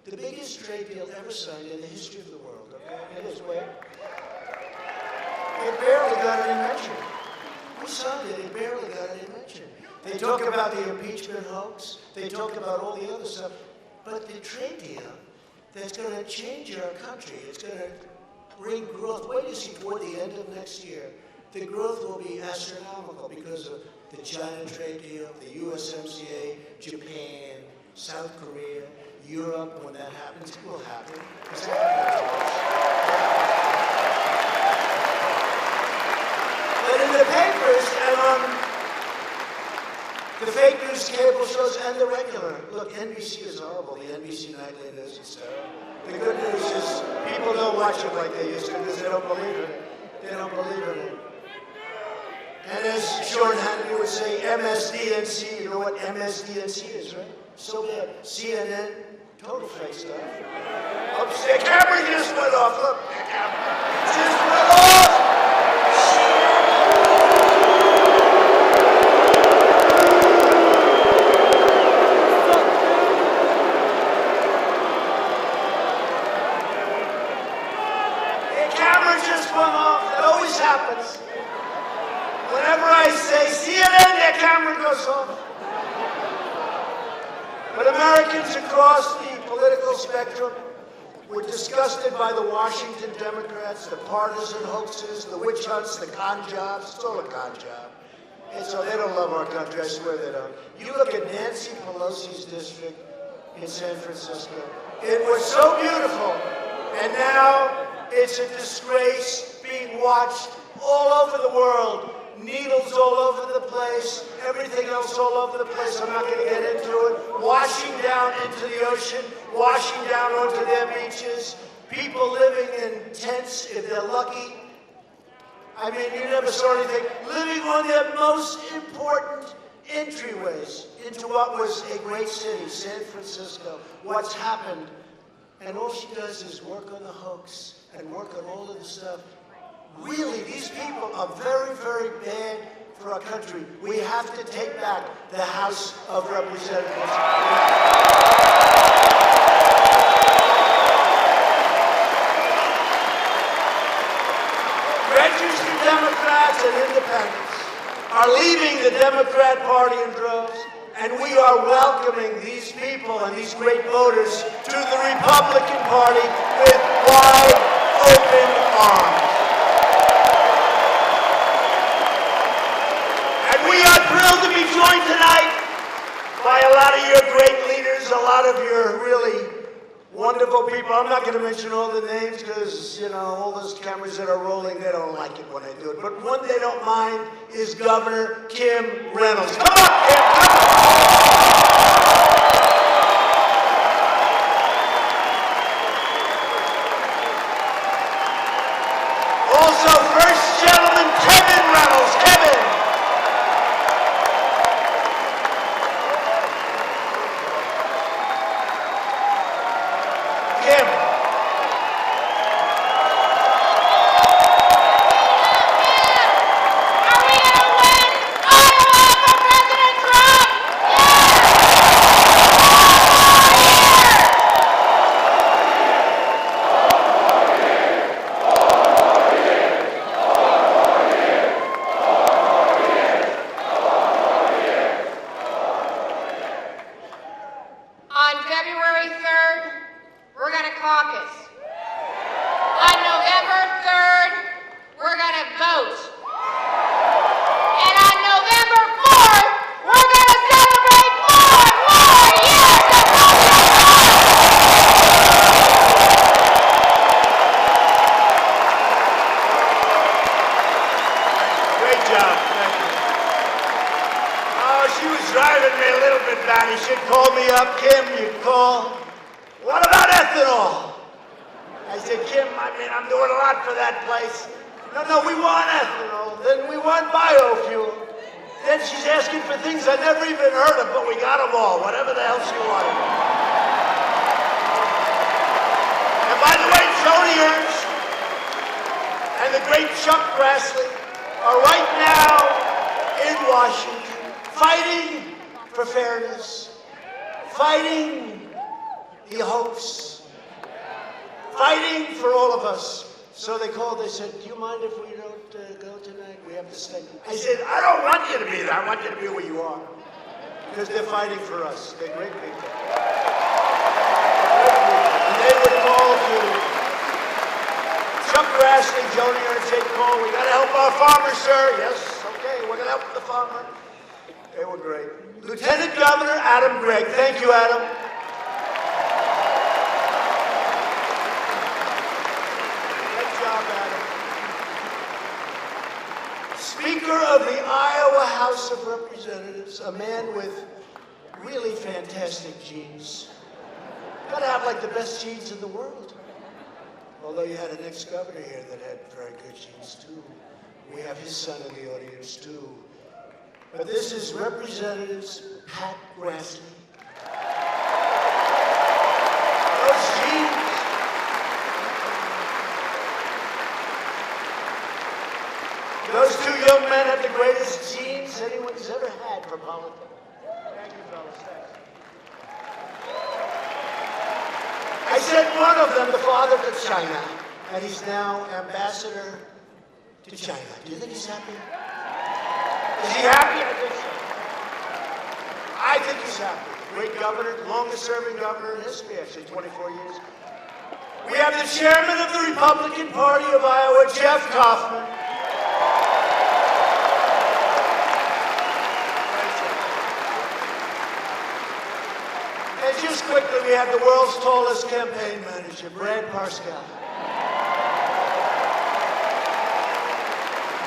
the biggest trade deal ever signed in the history of the world, okay? It is, wait. It barely got any mention. We signed it, it barely got any mention. They talk about the impeachment hoax, they talk about all the other stuff. But the trade deal that's going to change our country. It's going to bring growth. Wait till you see toward the end of next year, the growth will be astronomical because of the China trade deal, the USMCA, Japan, South Korea, Europe. When that happens, it will happen. It's happening to us. But in the papers and on the fake news cable shows and the regular, look, NBC is horrible. The NBC nightly news is terrible. The good news is people don't watch it like they used to because they don't believe in it. They don't believe in it. And as Sean Hannity would say, MSDNC, you know what MSDNC is, right? So bad. CNN, total fake stuff. Oops, the camera just went off. Look, the camera just went off. The camera just went off. That always happens. Whenever I say CNN, their camera goes off. But Americans across the political spectrum were disgusted by the Washington Democrats, the partisan hoaxes, the witch hunts, the con jobs. It's all a con job. And so they don't love our country, I swear they don't. You look at Nancy Pelosi's district in San Francisco. It was so beautiful. And now it's a disgrace being watched all over the world. Needles all over the place, everything else all over the place. I'm not going to get into it. Washing down into the ocean, washing down onto their beaches, people living in tents if they're lucky. I mean, you never saw anything. Living on their most important entryways into what was a great city, San Francisco. What's happened? And all she does is work on the hoax and work on all of the stuff. Really, these people are very, very bad for our country. We have to take back the House of Representatives. Registered Democrats and independents are leaving the Democrat Party in droves, and we are welcoming these people and these great voters to the Republican Party with wide open arms. We are thrilled to be joined tonight by a lot of your great leaders, a lot of your really wonderful people. I'm not going to mention all the names because, you know, all those cameras that are rolling, they don't like it when I do it. But one they don't mind is Governor Kim Reynolds. Come on, Kim, come on. Also, First Gentleman Kevin Reynolds. Kevin. I said, I don't want you to be there. I want you to be where you are. Because they're fighting for us. They're great people. Great people. And they would call to Chuck Grassley, Joni Ernst, Jake Cole. We got to help our farmers, sir. Yes, okay, we're going to help the farmer. They were great. Lieutenant Governor Adam Gregg. Thank you, Adam. Good job, Adam. Speaker of the Iowa House of Representatives, a man with really fantastic genes. Gotta have like the best genes in the world. Although you had an ex-governor here that had very good genes too. We have his son in the audience too. But this is Representatives Pat Grassley. Those genes. Those two young men have the greatest genes anyone's ever had for politics. Thank you, fellas. Thanks. I sent one of them, the father, to China, and he's now ambassador to China. Do you think he's happy? Is he happy? I think so. I think he's happy. Great governor, longest serving governor in history, actually, 24 years. We have the chairman of the Republican Party of Iowa, Jeff Kaufman. And just quickly, we have the world's tallest campaign manager, Brad Parscale.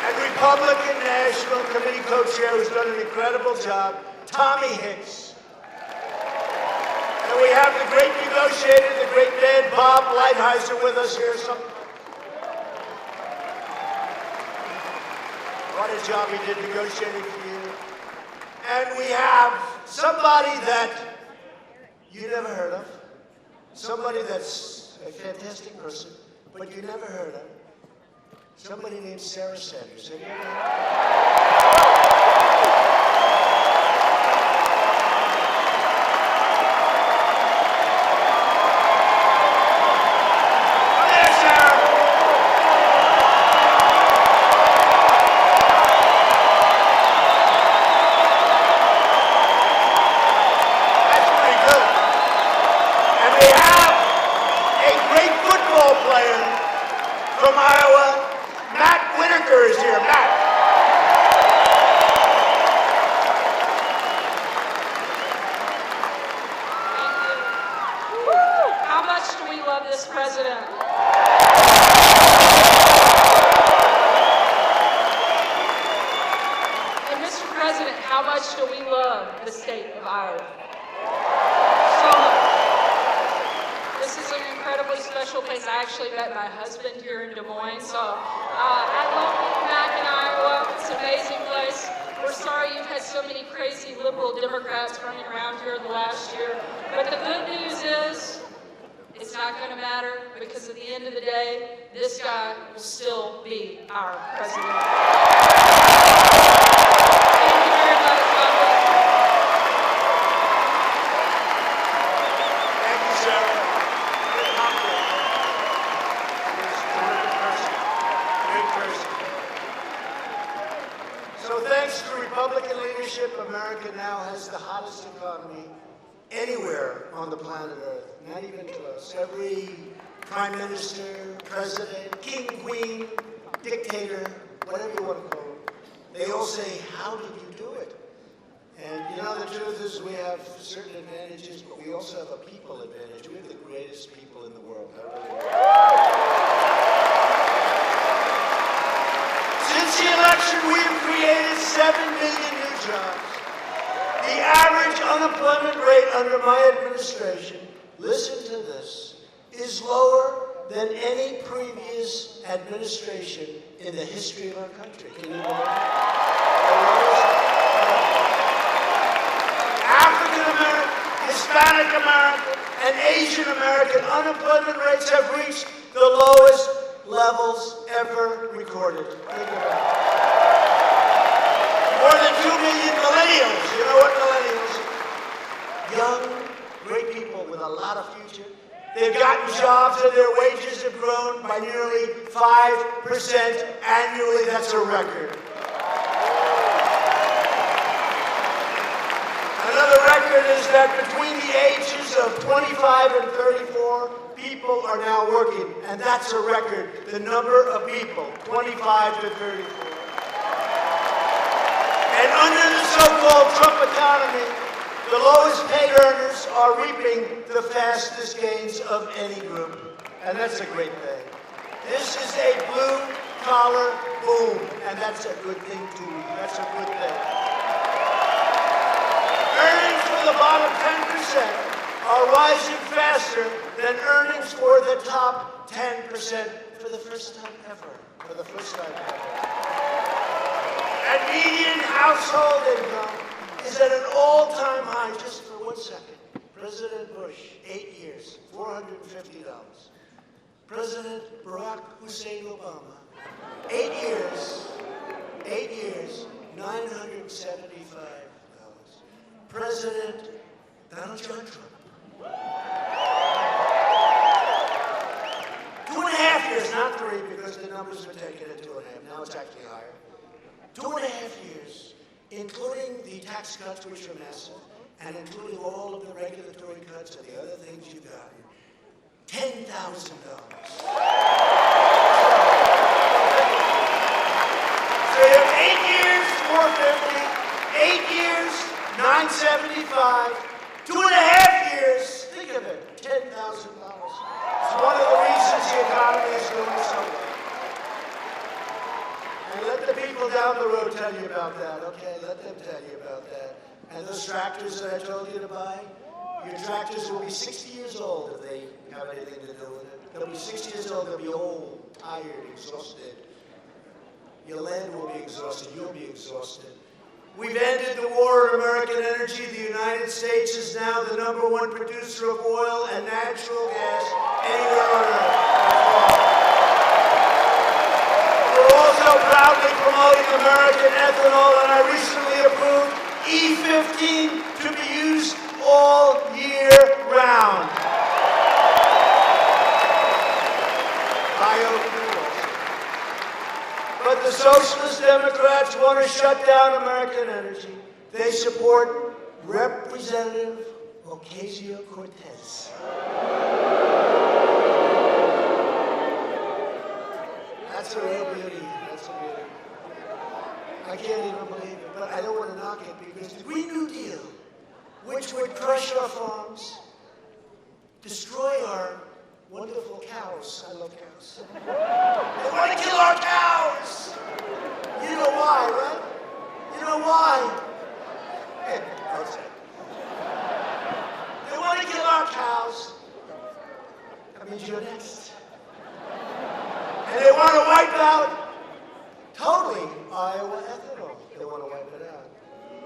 And Republican National Committee co-chair, who's done an incredible job, Tommy Hicks. And we have the great negotiator, the great man, Bob Lighthizer, with us here. What a job he did negotiating for you. And we have somebody that you never heard of, somebody that's a fantastic person, but you never heard of. Somebody named Sarah Sanders. Have you ever heard of her? From Iowa, Matt Whitaker is here. Matt. How much do we love this president? And Mr. President, how much do we love the state of Iowa? So much. This is an incredibly special place. I actually met my husband here in Des Moines, so I love being back in Iowa. It's an amazing place. We're sorry you've had so many crazy liberal Democrats running around here the last year, but the good news is it's not going to matter, because at the end of the day, this guy will still be our president. Thank you very much, God bless you. Thank you, Sarah. Great person. So thanks to Republican leadership, America now has the hottest economy anywhere on the planet Earth. Not even close. Every prime minister, president, king, queen, dictator, whatever you want to call it, they all say, how did you do it? And you know, the truth is we have certain advantages, but we also have a people advantage. We have the greatest people in the world. Since the election, we've created 7 million new jobs. The average unemployment rate under my administration, listen to this, is lower than any previous administration in the history of our country. Can you believe it? African American, Hispanic American, and Asian American unemployment rates have reached the lowest levels ever recorded. Think about it. More than 2 million millennials. You know what millennials? Young, great people with a lot of future. They've gotten jobs and their wages have grown by nearly 5% annually. That's a record. Another record is that between the ages of 25 and 34, people are now working, and that's a record, the number of people, 25 to 34. And under the so-called Trump economy, the lowest paid earners are reaping the fastest gains of any group. And that's a great thing. This is a blue-collar boom, and that's a good thing too. That's a good thing. Earnings for the bottom 10% are rising faster than earnings for the top 10% for the first time ever. For the first time ever. And median household income is at an all-time high. Just for 1 second. President Bush, 8 years, $450. President Barack Hussein Obama, 8 years, $975. President Donald John Trump, 2.5 years, not 3, because the numbers were taken at 2.5. Now it's actually higher. 2.5 years, including the tax cuts, which are massive, and including all of the regulatory cuts and the other things you've got. $10,000. So you have 8 years, $450, 8 years, $975, 2.5 years, think of it, $10,000. It's one of the reasons the economy is doing so well. And let the people down the road tell you about that, okay? Let them tell you about that. And those tractors that I told you to buy, your tractors will be 60 years old if they have anything to do with it. They'll be 60 years old, they'll be old, tired, exhausted. Your land will be exhausted, you'll be exhausted. We've ended the war on American energy. The United States is now the #1 producer of oil and natural gas anywhere on Earth. We're also proudly promoting American ethanol, and I recently approved E15 to be used all year round. Biofuels. But the Socialist Democrats want to shut down American energy. They support Representative Ocasio-Cortez. That's a real beauty. That's a beauty. I can't even believe it, but I don't want to knock it because the Green New Deal, which would crush our farms, destroy our wonderful cows. I love cows. They want to kill our cows. You know why, right? You know why? Don't say. They want to kill our cows. That means you're next. And they want to wipe out totally Iowa ethanol. They want to wipe it out.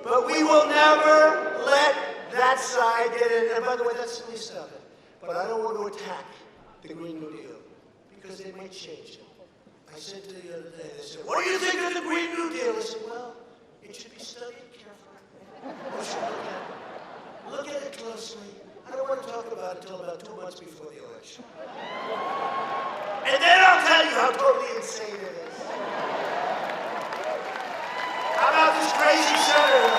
But we will never let that side get in. And by the way, that's the least of it. But I don't want to attack the Green New Deal because they might change it. I said to the other day, they said, what do you think of the Green New Deal? I said, well, it should be studied carefully. We should look at it closely. I don't want to talk about it until about 2 months before the election. And then I'll tell you how totally insane it is. How about this crazy senator?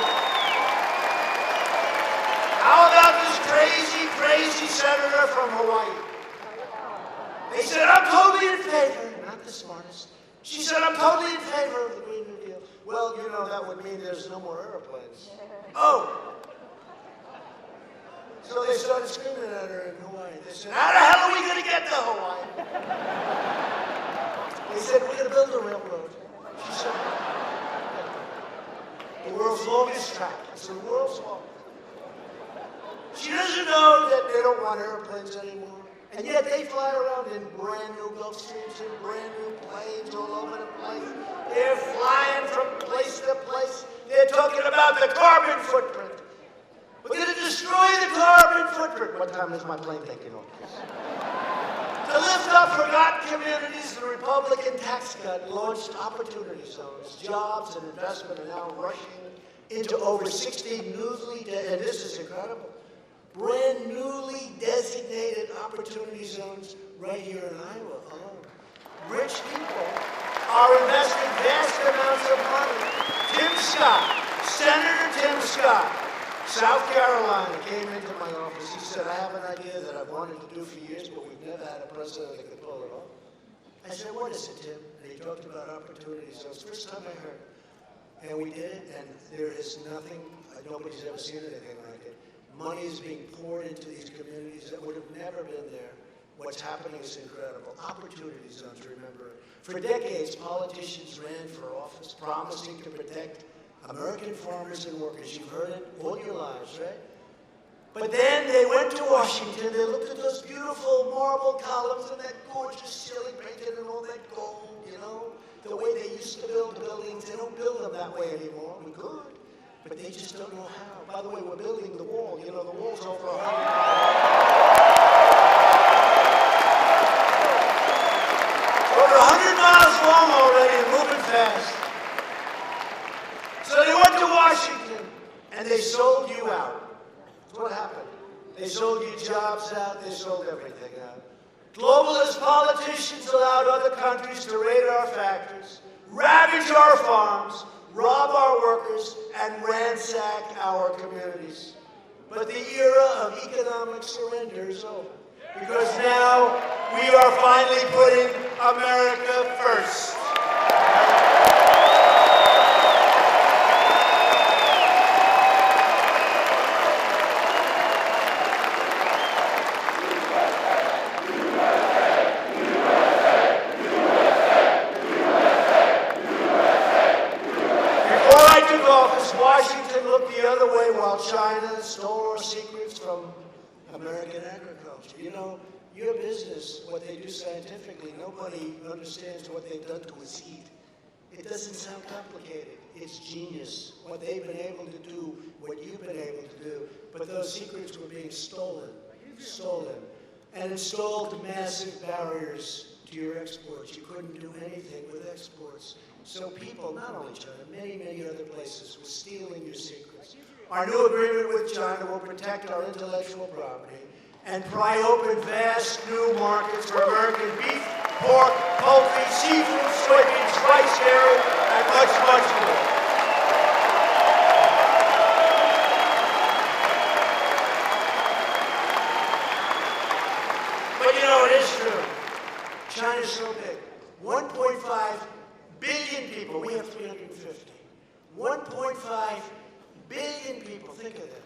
How about this crazy senator from Hawaii? They said, I'm totally in favor. Not the smartest. She said, I'm totally in favor of the Green New Deal. Well, you know, that would mean there's no more airplanes. Oh. So they started screaming at her in Hawaii. They said, how the hell are we going to get to Hawaii? They said, we're going to build a railroad. She said, the world's longest track. It's the world's longest. She doesn't know that they don't want airplanes anymore. And yet they fly around in brand new Gulfstreams and brand new planes all over the place. They're flying from place to place. They're talking about the carbon footprint. We're going to destroy the carbon footprint. What time is my plane taking off? To lift up forgotten communities, the Republican tax cut launched opportunity zones. Jobs and investment are now rushing into over 60 newly, and this is incredible, brand newly designated opportunity zones right here in Iowa alone. Rich people are investing vast amounts of money. Tim Scott, Senator Tim Scott, South Carolina came into my office. He said, I have an idea that I've wanted to do for years, but we've never had a president that could pull it off. I said, what is it, Tim? And he talked about opportunities. It was the first time I heard. And we did it, and there is nothing, nobody's ever seen anything like it. Money is being poured into these communities that would have never been there. What's happening is incredible. Opportunity zones, remember. For decades, politicians ran for office promising to protect American farmers and workers. You've heard it all your lives, right? But then they went to Washington, they looked at those beautiful marble columns and that gorgeous ceiling painted and all that gold, you know? The way they used to build buildings, they don't build them that way anymore. We could, but they just don't know how. By the way, we're building the wall. You know, the wall's over 100 miles long already and moving fast. So they went to Washington and they sold you out. That's what happened. They sold you jobs out, they sold everything out. Globalist politicians allowed other countries to raid our factories, ravage our farms, rob our workers, and ransack our communities. But the era of economic surrender is over. Because now we are finally putting America first. Washington looked the other way while China stole our secrets from American agriculture. You know, your business, what they do scientifically, nobody understands what they've done to a seed. It doesn't sound complicated. It's genius, what they've been able to do, what you've been able to do. But those secrets were being stolen, and installed massive barriers to your exports. You couldn't do anything with exports. So people, not only China, many, many other places, were stealing your secrets. Our new agreement with China will protect our intellectual property and pry open vast new markets for American beef, pork, poultry, seafood, soybeans, rice, dairy, and much, much more. But you know, it is true. China's so big. 1.5 billion people. We have 350. 1.5 billion people. Think of that.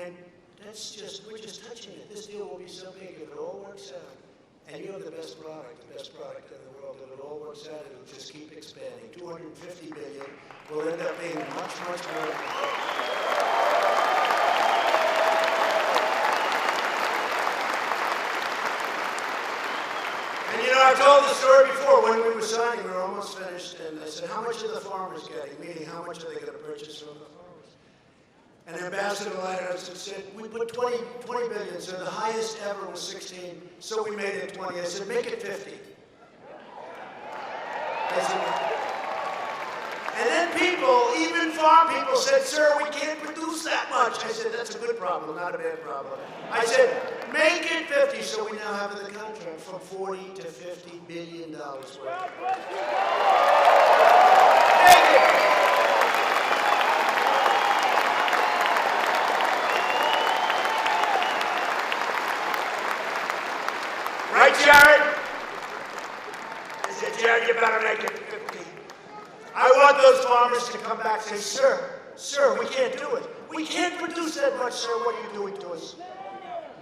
And that's just, we're just touching it. This deal will be so big if it all works out. And you have the best product in the world. If it all works out, it'll just keep expanding. 250 billion will end up being much, much more. And you know, I've told the story before. When we were signing, we were almost finished, and I said, how much are the farmers getting? Meaning, how much are they going to purchase from the farmers? And Ambassador Lighthouse said, we put 20 billion, so the highest ever was 16, so we made it 20. I said, make it 50. And then people, even farm people, said, sir, we can't produce that much. I said, that's a good problem, not a bad problem. I said, make it 50, so we now have the contract from 40 to $50 billion worth. Make it. Right, Jared? I said, Jared, you better make it 50. I want those farmers to come back and say, sir, we can't do it. We can't produce that much, sir. What are you doing to us?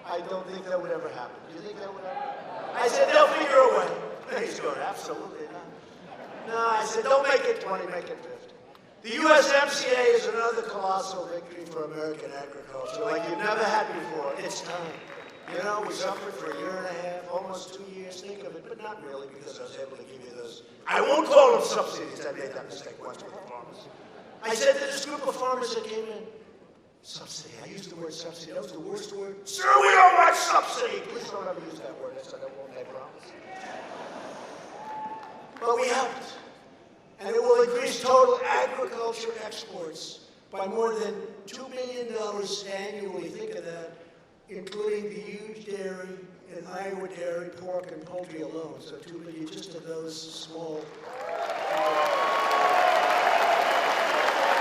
I don't think that would ever happen. Do you think that would ever happen? I said, they'll figure a way. He's going, absolutely not. No, I said, don't make it 20, make it 50. The USMCA is another colossal victory for American agriculture like you've never had before. It's time. You know, we suffered for a year and a half, almost 2 years, think of it, but not really, because I was able to give you those. I won't call them subsidies. I made that mistake once with the farmers. I said to this group of farmers that came in, subsidy. I used the word subsidy. That was the worst word. Sir, we don't want subsidy. Please don't ever use that word. I said I won't, I promise. But we haven't. And it will increase total agriculture exports by more than $2 billion annually. Think of that. Including the huge dairy and Iowa dairy, pork, and poultry alone. So $2 billion just of those small.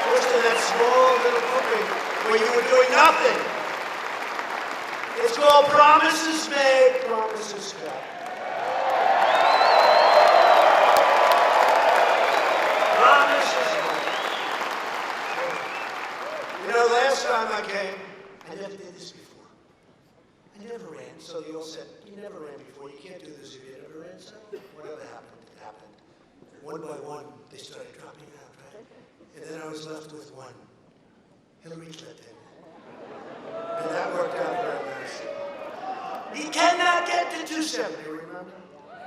Just of that small little cooking. where you were doing nothing. It's called promises made, promises kept. Promises made. You know, last time I came, I never did this before. I never ran, so they all said, you never ran before, you can't do this if you never ran. So whatever happened, it happened. One by one, they started dropping out, right? And then I was left with one. Hillary Clinton. And that worked out very nicely. He cannot get to 270, remember?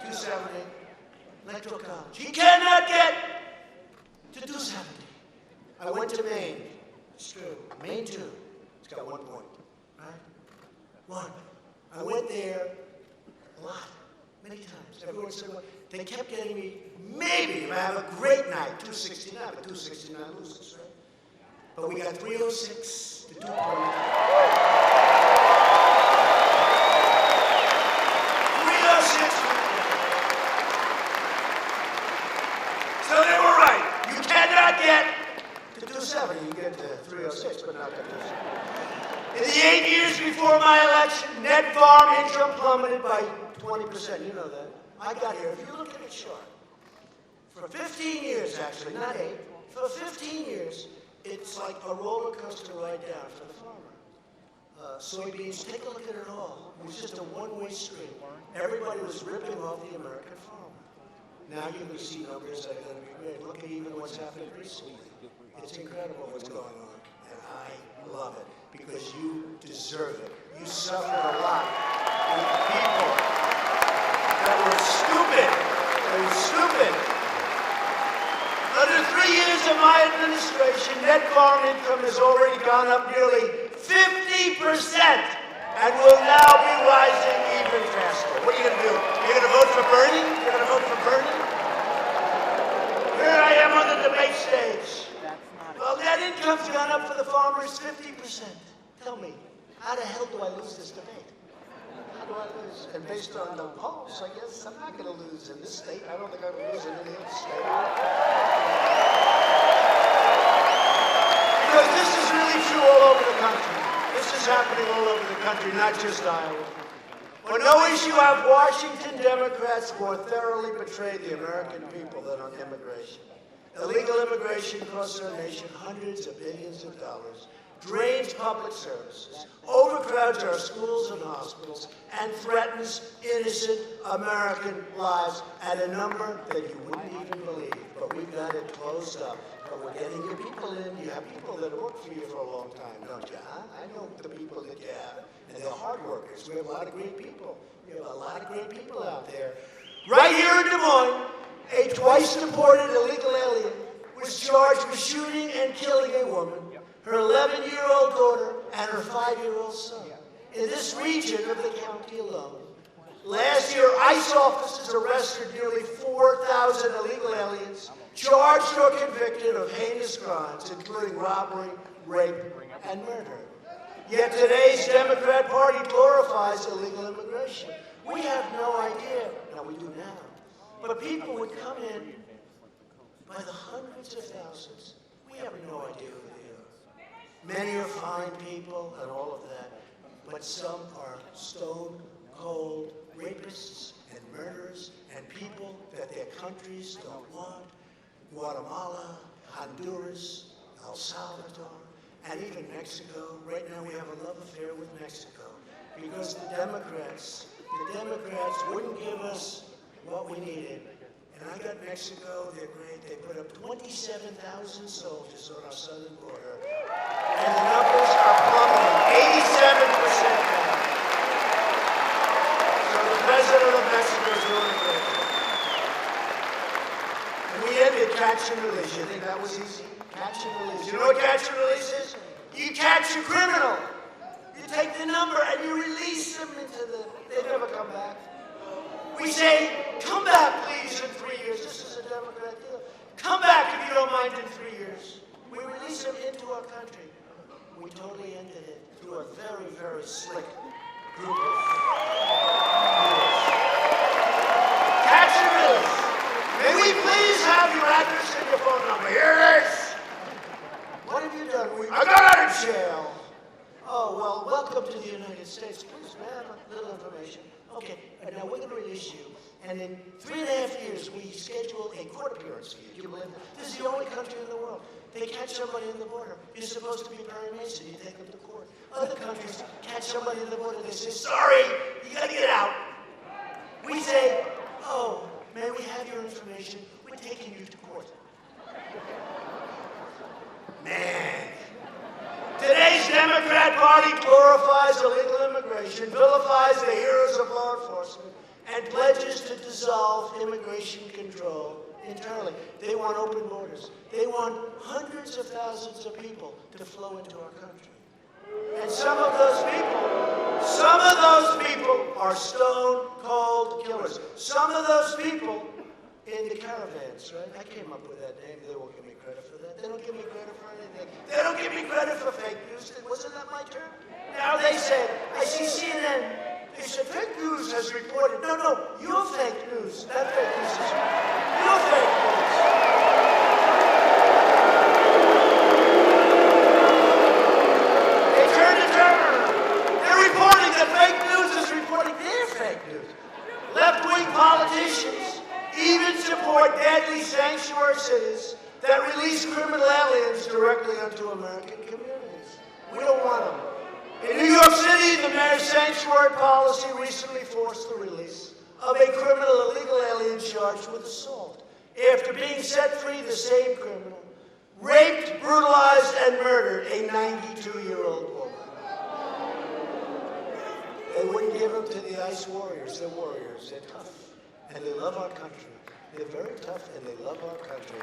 270, Electoral College. He cannot get to 270. I went to Maine. It's true. Maine 2. It's got 1 point, right? 1. I went there a lot, many times. Everyone said, well, they kept getting me, maybe, I have a great night, 269, but 269 loses, right? But we got 306 to 2 point. 306. So they were right. You cannot get to 270. You get to 306, but not to 270. In the 8 years before my election, net farm income plummeted by 20%. You know that. I got here. If you look at it chart, for 15 years, actually, not 8, for 15 years, it's like a roller coaster ride down for the farmer. Soybeans, take a look at it all. It was just a one-way street. Everybody was ripping off the American farmer. Now you're going to see numbers that are going to be great. Look at even what's happened recently. It's incredible what's going on, and I love it because you deserve it. You suffered a lot with people that were stupid. They were stupid. Under 3 years of my administration, net farm income has already gone up nearly 50% and will now be rising even faster. What are you going to do? You're going to vote for Bernie? You're going to vote for Bernie? Here I am on the debate stage. Well, net income's gone up for the farmers 50%. Tell me, how the hell do I lose this debate? How do I lose? And based on the polls, I guess I'm not going to lose in this state. I don't think I'm going to lose in any other state. Because this is really true all over the country. This is happening all over the country, not just Iowa. On no issue have Washington Democrats more thoroughly betrayed the American people than on immigration. Illegal immigration costs our nation hundreds of billions of dollars, drains public services, overcrowds our schools and hospitals, and threatens innocent American lives at a number that you wouldn't even believe. But we've got it closed up. But we're getting your people in. You have people that work for you for a long time, don't you? Huh? I know the people that you have, and they're hard workers. We have a lot of great people. We have a lot of great people out there. Right here in Des Moines, a twice-deported illegal alien was charged with shooting and killing a woman, her 11-year-old daughter, and her 5-year-old son. In this region of the county alone, last year, ICE officers arrested nearly 4,000 illegal aliens, charged or convicted of heinous crimes, including robbery, rape, and murder. Yet today's Democrat Party glorifies illegal immigration. We have no idea. Now, we do now. But people would come in by the hundreds of thousands. We have no idea who they are. Many are fine people and all of that, but some are stone cold rapists and murderers and people that their countries don't want. Guatemala, Honduras, El Salvador, and even Mexico. Right now we have a love affair with Mexico because the Democrats wouldn't give us what we needed. And I got Mexico, they're great. They put up 27,000 soldiers on our southern border. And the numbers are plummeting, 87% down. So the president of Mexico is doing a great job. And we ended catch and release. You think that was easy? Catch and release. You know what catch and release is? You catch a criminal. You take the number and you release them into the, they never come back. We say, come back, please, in 3 years. This is a Democrat deal. Come back if you don't mind in 3 years. We release them into our country. We totally ended it through a very, very slick group of rules. Catch and release. May we please have your address and your phone number? Here it is. What have you done? I got out of jail. welcome to the United States. Please, may I have a little information? Okay, and now we're going to release you. And in 3.5 years, we schedule a court appearance for you. Do you believe that? This is the only country in the world. They catch somebody in the border. You're supposed to be Perry Mason. You take them to court. Other countries catch somebody in the border. They say, sorry, you got to get out. We say, oh, may we have your information? We're taking you to court. Man. Today's Democrat Party glorifies illegal immigration, vilifies the heroes of law enforcement, and pledges to dissolve immigration control internally. They want open borders. They want hundreds of thousands of people to flow into our country. And some of those people are stone cold killers. Some of those people in the caravans, right? I came up with that name. They won't give me credit for that. They don't give me credit for anything. They don't give me credit for fake news. Wasn't that my term? Now they said, I see CNN. They said fake news has reported. No, you're fake news. That fake news is you're fake news. They turned the turn. They're reporting that fake news is reporting their fake news. Left-wing politicians even support deadly sanctuary cities that release criminal aliens directly onto American communities. We don't want them. In New York City, the mayor's sanctuary policy recently forced the release of a criminal illegal alien charged with assault. After being set free, the same criminal raped, brutalized, and murdered a 92-year-old woman. They wouldn't give them to the ICE warriors. They're warriors. They're tough. And they love our country. They're very tough, and they love our country.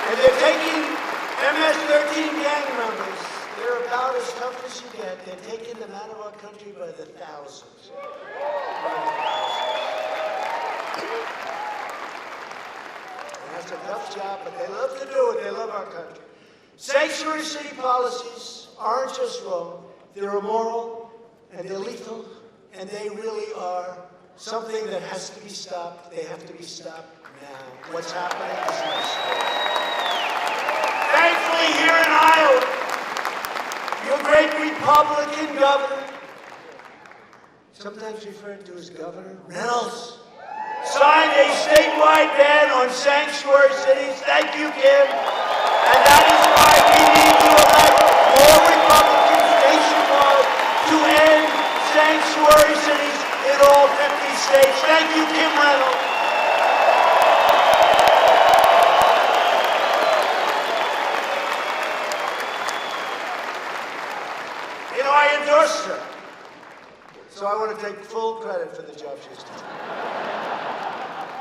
And they're taking MS-13 gang members. They're about as tough as you get. They're taking them out of our country by the thousands. And that's a tough job, but they love to do it. They love our country. Sanctuary city policies aren't just wrong. They're immoral, and they're lethal, and they really are something that has to be stopped. They have to be stopped now. What's happening is not stopped. Thankfully, here in Iowa, your great Republican governor, sometimes referred to as Governor Reynolds, signed a statewide ban on sanctuary cities. Thank you, Kim. And that is why we need to elect more Republicans nationwide to end sanctuary cities in all 50 states. Thank you, Kim Reynolds. You know, I endorsed her. So I want to take full credit for the job she's done.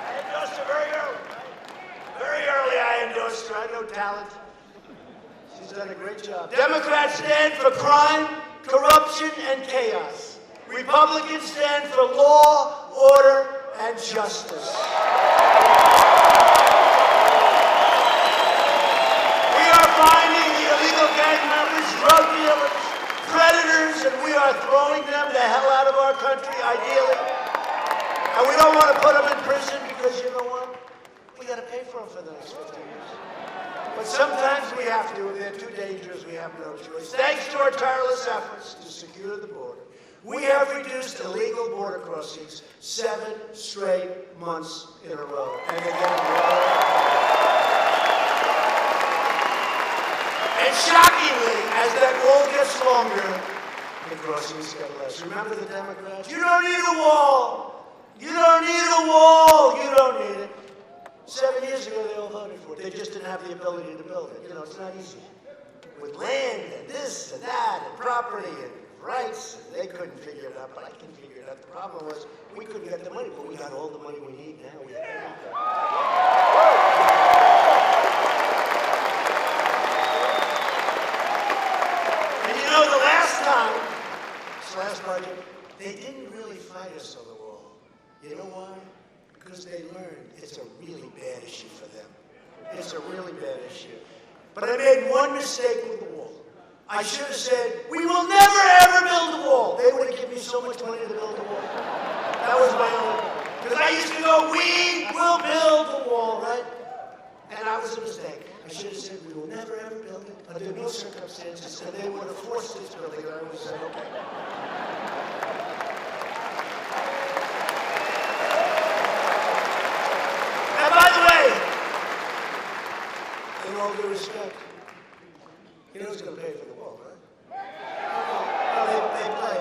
I endorsed her very early. Very early I endorsed her. I had no talent. She's done a great job. Democrats stand for crime, corruption, and chaos. Republicans stand for law, order, and justice. We are finding the illegal gang members, drug dealers, predators, and we are throwing them the hell out of our country, ideally. And we don't want to put them in prison because, you know what? We got to pay for them for the next 15 years. But sometimes we have to. If they're too dangerous, we have no choice. Thanks to our tireless efforts to secure the border, we have reduced illegal border crossings 7 straight months in a row. And they're getting lower. And shockingly, as that wall gets longer, the crossings get less. Remember the Democrats? You don't need a wall. You don't need a wall. You don't need it. 7 years ago, they all voted for it. They just didn't have the ability to build it. You know, it's not easy. With land and this and that and property and rights, and they couldn't figure it out, but I can figure it out. The problem was we couldn't get the money, but we got all the money we need now. We have everything. And you know, the last time, this last budget, they didn't really fight us on the wall. You know why? Because they learned it's a really bad issue for them. It's a really bad issue. But I made one mistake with the wall. I should have said, we will never ever build a wall. They would have given me so much money to build a wall. That was my only point. Because I used to go, we will build a wall, right? And that was a mistake. I should have said, we will never ever build it under no circumstances, and they would have forced this building, and I would have said, okay. And by the way, in all due respect, you know who's going to pay for the wall, right? No, they play,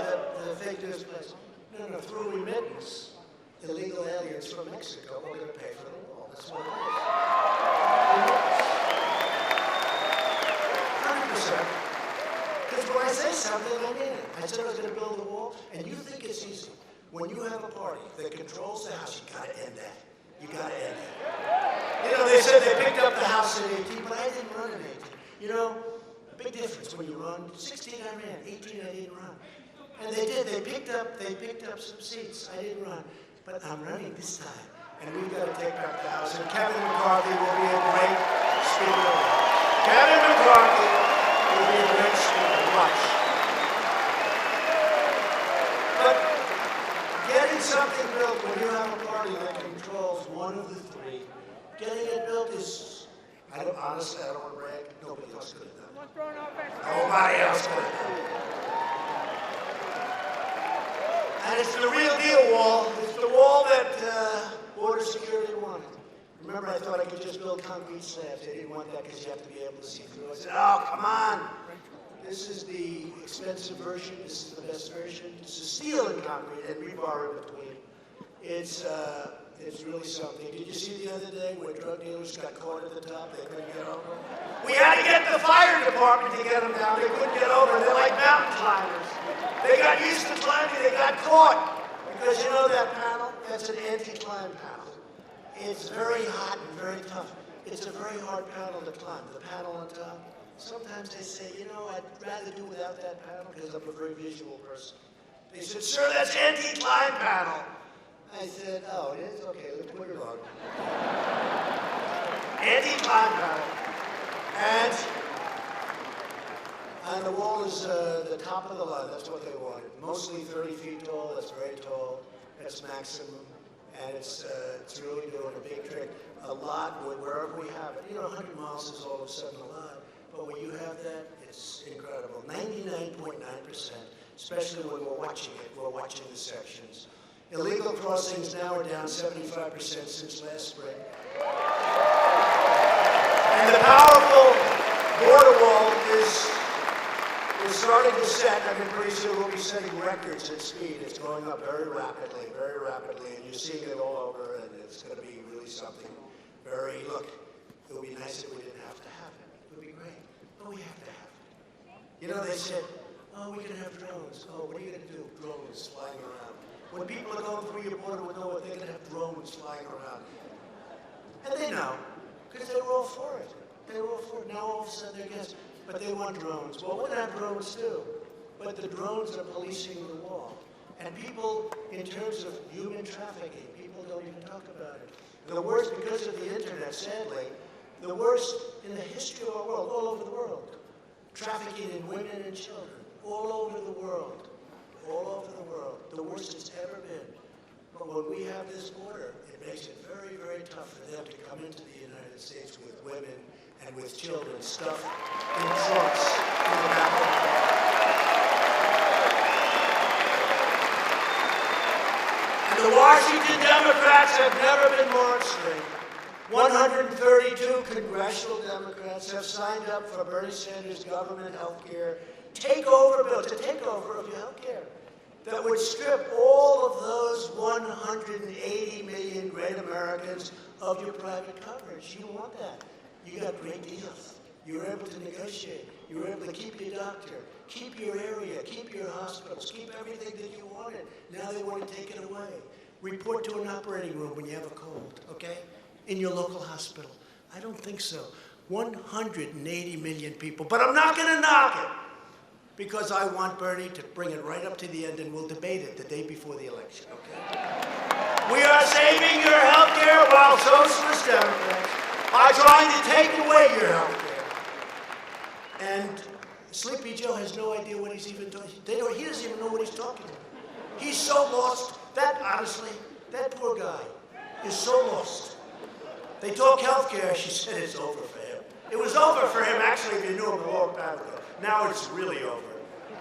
the fake news plays. No, through remittance, illegal aliens from Mexico are going to pay for the wall. That's what it is. 100%. Because when I say something, I mean it. I said I was going to build the wall, and you think it's easy. When you have a party that controls the House, you got to end that. You got to end it. You know, they said they picked up the House in 18, but I didn't run in 18. You know, big difference when you run. 16 I ran, 18 I didn't run. And they did. They picked up some seats. I didn't run, but I'm running this time, and we've got to take back the House. And Kevin McCarthy will be a great speaker. Kevin McCarthy will be a great speaker. Watch. But getting something built when you have a party that controls one of the three, getting it built is, honestly, I don't want to brag. Nobody else could have done it. Nobody else could have done it. And it's the real deal wall. It's the wall that border security wanted. Remember, I thought I could just build concrete slabs. They didn't want that because you have to be able to see through. I said, oh, come on. This is the expensive version. This is the best version. This is steel and concrete and rebar in between. It's really something. Did you see the other day where drug dealers got caught at the top? They couldn't get over. We had to get the fire department to get them down. They couldn't get over. They're like mountain climbers. They got used to climbing. They got caught. Because you know that panel? That's an anti-climb panel. It's very hot and very tough. It's a very hard panel to climb. The panel on top. Sometimes they say, you know, I'd rather do without that panel because I'm a very visual person. They said, sir, that's anti-climb panel. I said, oh, it is? Okay, let's put it on. Anti-climb panel. And the wall is the top of the line. That's what they wanted. Mostly 30 feet tall. That's very tall. That's maximum. And it's really doing a big trick. A lot, wherever we have it. You know, 100 miles is all of a sudden a lot. But when you have that, it's incredible. 99.9%, especially when we're watching it. We're watching the sections. Illegal crossings now are down 75% since last spring. And the powerful border wall is starting to set. I mean, pretty soon we'll be setting records at speed. It's going up very rapidly, and you're seeing it all over, and it's going to be really something very, look, it would be nice if we didn't have to have it. It would be great, but we have to have it. You know, they said, oh, we can have drones. Oh, what are you going to do? Drones flying around. When people are going through your border with Norway, they're going to have drones flying around. And they know, because they were all for it. They were all for it. Now all of a sudden they're against it. But they want drones. Well, what have drones do? But the drones are policing the wall. And people, in terms of human trafficking, people don't even talk about it. The worst, because of the internet, sadly, the worst in the history of our world, all over the world. Trafficking in women and children, all over the world. All over the world, the worst it's ever been. But when we have this border, it makes it very, very tough for them to come into the United States with women and with children stuffed in trunks in the back of the car. And the Washington Democrats have never been more extreme. 132 congressional Democrats have signed up for Bernie Sanders' government health care takeover bill, to take over of your health care, that would strip all of those 180 million great Americans of your private coverage. You want that. You got great deals. You were able to negotiate. You were able to keep your doctor, keep your area, keep your hospitals, keep everything that you wanted. Now they want to take it away. Report to an operating room when you have a cold, okay? In your local hospital. I don't think so. 180 million people, but I'm not going to knock it. Because I want Bernie to bring it right up to the end, and we'll debate it the day before the election, okay? We are saving your health care while socialist Democrats are trying to take away your health care. And Sleepy Joe has no idea what he's even doing. He doesn't even know what he's talking about. He's so lost. Honestly, that poor guy is so lost. They talk health care, she said it's over for him. It was over for him, actually, if you knew him a long time ago. Now it's really over.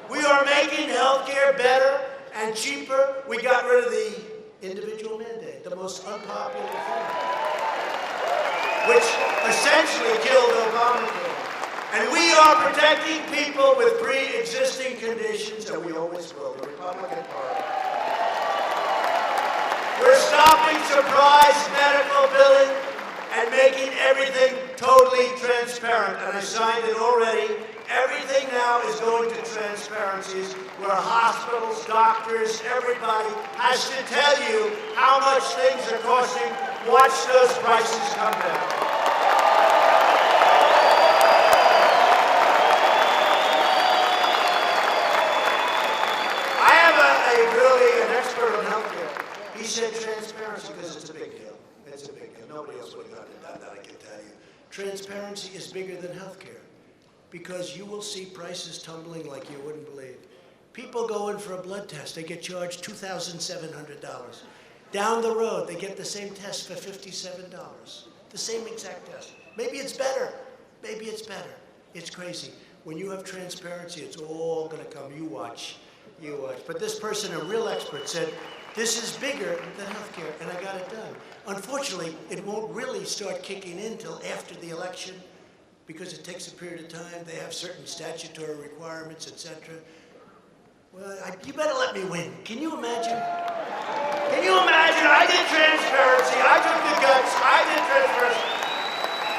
We are making healthcare better and cheaper. We got rid of the individual mandate, the most unpopular thing, which essentially killed Obamacare. And we are protecting people with pre-existing conditions, and we always will, the Republican Party. We're stopping surprise medical billing and making everything totally transparent. And I signed it already. Everything now is going to transparencies where hospitals, doctors, everybody has to tell you how much things are costing. Watch those prices come down. I have an expert on healthcare. He said transparency because it's a big deal. It's a big deal. Nobody else would have done that, I can tell you. Transparency is bigger than healthcare because you will see prices tumbling like you wouldn't believe. People go in for a blood test. They get charged $2,700. Down the road, they get the same test for $57. The same exact test. Maybe it's better. Maybe it's better. It's crazy. When you have transparency, it's all going to come. You watch. You watch. But this person, a real expert, said, this is bigger than healthcare, and I got it done. Unfortunately, it won't really start kicking in until after the election because it takes a period of time. They have certain statutory requirements, etc. Well, you better let me win. Can you imagine? Can you imagine? I did transparency. I took the guts. I did transparency.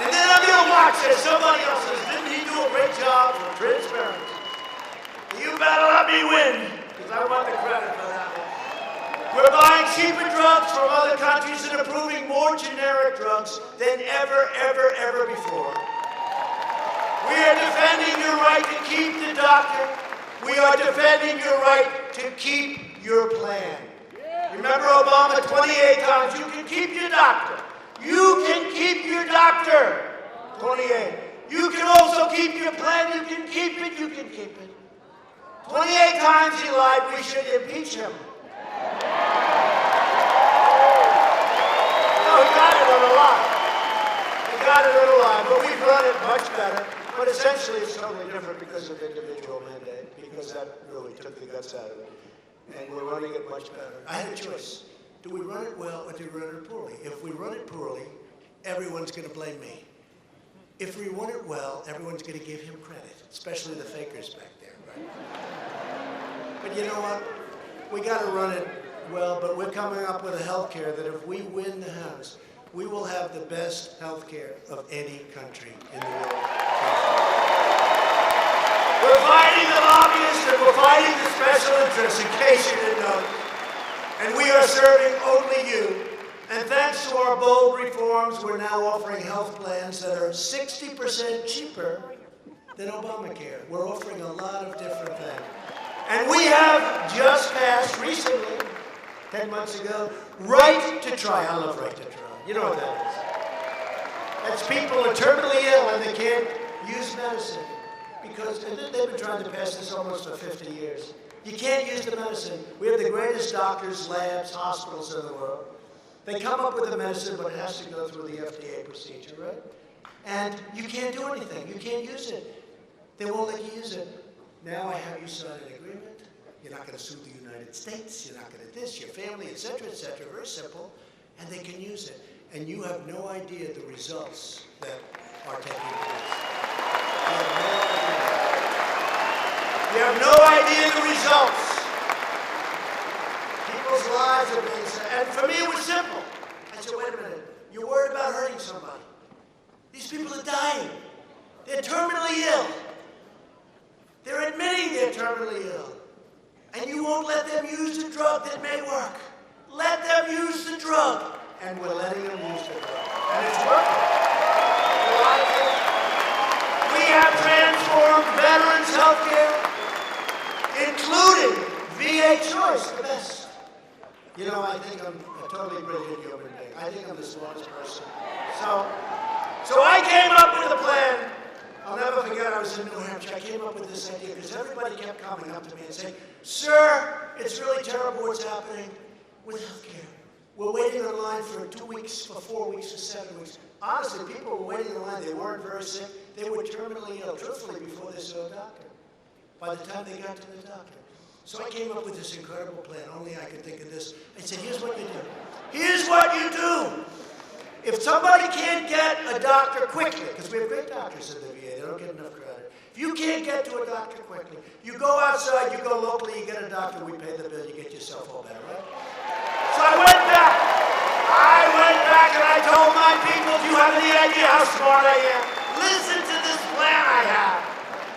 And then I'm going to watch as somebody else says, didn't he do a great job for transparency? You better let me win because I want the credit for that one. We're buying cheaper drugs from other countries and approving more generic drugs than ever before. We are defending your right to keep the doctor. We are defending your right to keep your plan. Remember Obama 28 times, you can keep your doctor. You can keep your doctor. 28. You can also keep your plan. You can keep it. You can keep it. 28 times he lied. We should impeach him. No, he got it on a lie. He got it on a lie, but we've run it much better. But essentially, it's totally different because of individual mandate, because that really took the guts out of it. And we're running it much better. I had a choice. Do we run it well or do we run it poorly? If we run it poorly, everyone's going to blame me. If we run it well, everyone's going to give him credit, especially the fakers back there, right? But you know what? We got to run it well, but we're coming up with a health care that if we win the House, we will have the best health care of any country in the world. We're fighting the lobbyists and we're fighting the special interests, in case you didn't know. And we are serving only you. And thanks to our bold reforms, we're now offering health plans that are 60% cheaper than Obamacare. We're offering a lot of different things. And we have just passed recently, 10 months ago, right to try. I love right to try. You know what that is. That's people are terminally ill and they can't use medicine. Because they've been trying to pass this almost for 50 years. You can't use the medicine. We have the greatest doctors, labs, hospitals in the world. They come up with the medicine, but it has to go through the FDA procedure, right? And you can't do anything. You can't use it. They won't let you use it. Now I have you sign an agreement. You're not going to sue the United States. You're not going to this, your family, et cetera, very simple. And they can use it. And you have no idea the results that are taking place. You have no idea the results. People's lives are being saved. And for me, it was simple. I said, wait a minute. You're worried about hurting somebody. These people are dying. They're terminally ill. They're admitting they're terminally ill. And you won't let them use the drug that may work. Let them use the drug. And we're letting them use the drug. And it's working. We have transformed veterans' health care, including VA choice, the best. You know, I think I'm a totally brilliant human being. I think I'm the smartest person. So I came up with a plan. I'll never forget, I was in New Hampshire. I came up with this idea because everybody kept coming up to me and saying, sir, it's really terrible what's happening with health care. were waiting in line for 2 weeks, for 4 weeks, for 7 weeks. Honestly, people were waiting in line. They weren't very sick. They were terminally ill, truthfully, before they saw a doctor. By the time they got to the doctor. So I came up with this incredible plan. Only I could think of this. I said, here's what you do. Here's what you do. If somebody can't get a doctor quickly, because we have great doctors in the VA, they don't get enough credit. If you can't get to a doctor quickly, you go outside, you go locally, you get a doctor, we pay the bill, you get yourself all better, right? So I went back. And I told my people, do you have any idea how smart I am? Listen to this plan I have.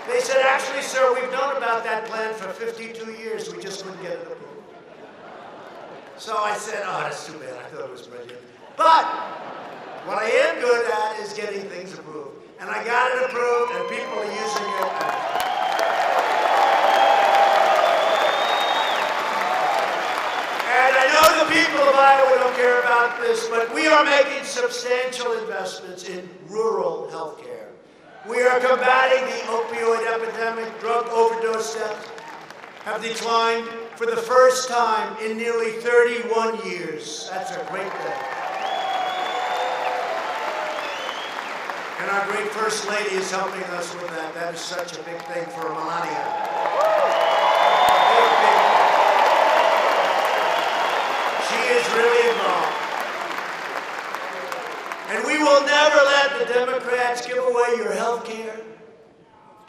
They said, actually, sir, we've known about that plan for 52 years. We just couldn't get it approved. So I said, oh, that's too bad. I thought it was brilliant. But what I am good at is getting things approved. And I got it approved, and people are using it. And I know the people of Iowa don't care about this, but we are making substantial investments in rural health care. We are combating the opioid epidemic. Drug overdose deaths have declined for the first time in nearly 31 years. That's a great thing. And our great First Lady is helping us with that. That is such a big thing for Melania. Big, big thing. She is really involved. And we will never let the Democrats give away your health care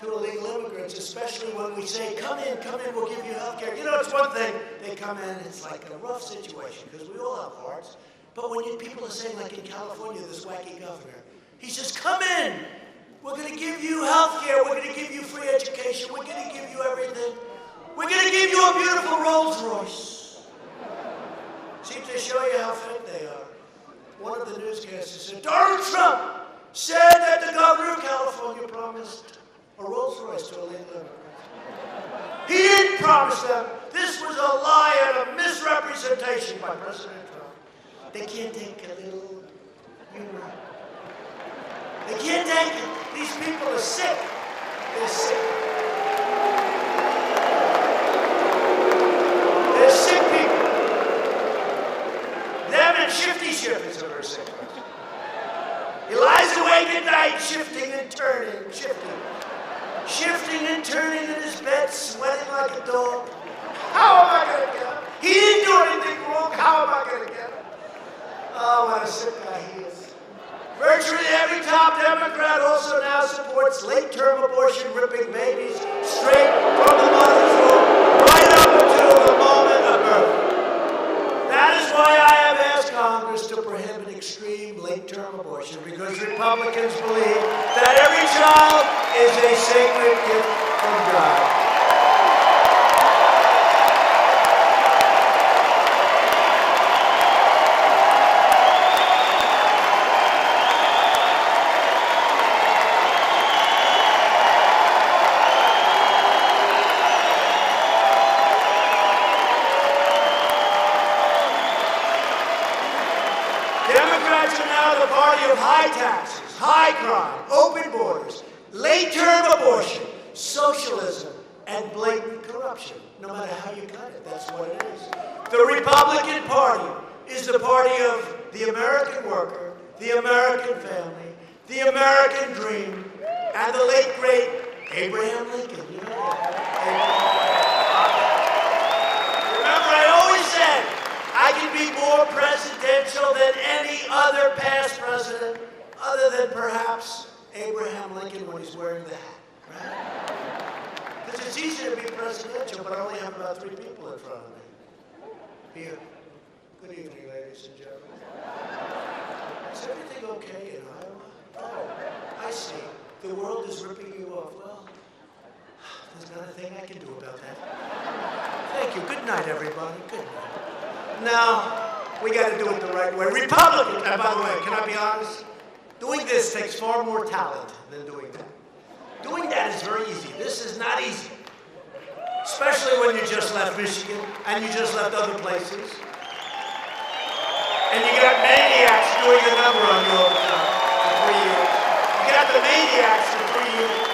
to illegal immigrants, especially when we say, come in, we'll give you health care. You know, it's one thing, they come in, it's like a rough situation, because we all have hearts. But when people are saying, like in California, this wacky governor, he says, come in, we're going to give you health care, we're going to give you free education, we're going to give you everything. We're going to give you a beautiful Rolls Royce. See, to show you how fake they are. One of the newscasters said, Donald Trump said that the governor of California promised a Rolls Royce to illegal immigrants. He didn't promise them. This was a lie and a misrepresentation by President Trump. They can't take a little humor. They can't take it. These people are sick. They're sick. They're sick people. Them and Shifty Shifties are sick. He lies awake at night, shifting and turning, shifting and turning in his bed, sweating like a dog. How am I going to get him? He didn't do anything wrong. How am I going to get him? Oh, what a sick guy he is. Virtually every top Democrat also now supports late-term abortion, ripping babies straight from the mother's womb, right up until the moment of birth. That is why I have asked Congress to prohibit extreme late-term abortion, because Republicans believe that every child is a sacred gift from God. High taxes, high crime, open borders, late-term abortion, socialism, and blatant corruption. No matter how you cut it, that's what it is. The Republican Party is the party of the American worker, the American family, the American dream, and the late, great Abraham Lincoln. You know that? Remember, I always said, I can be more presidential than any other past president, other than perhaps Abraham Lincoln when he's wearing the hat, right? Because it's easy to be presidential, but I only have about 3 people in front of me. Here. Good evening, ladies and gentlemen. Is everything okay in Iowa? Oh, I see. The world is ripping you off. Well, there's not a thing I can do about that. Thank you. Good night, everybody. Good night. Now, we got to do it the right way. Republicans, and by the way, can I be honest? Doing this takes far more talent than doing that. Doing that is very easy. This is not easy. Especially when you just left Michigan and you just left other places. And you got maniacs doing the number on you all the time for 3 years. You got the maniacs for 3 years.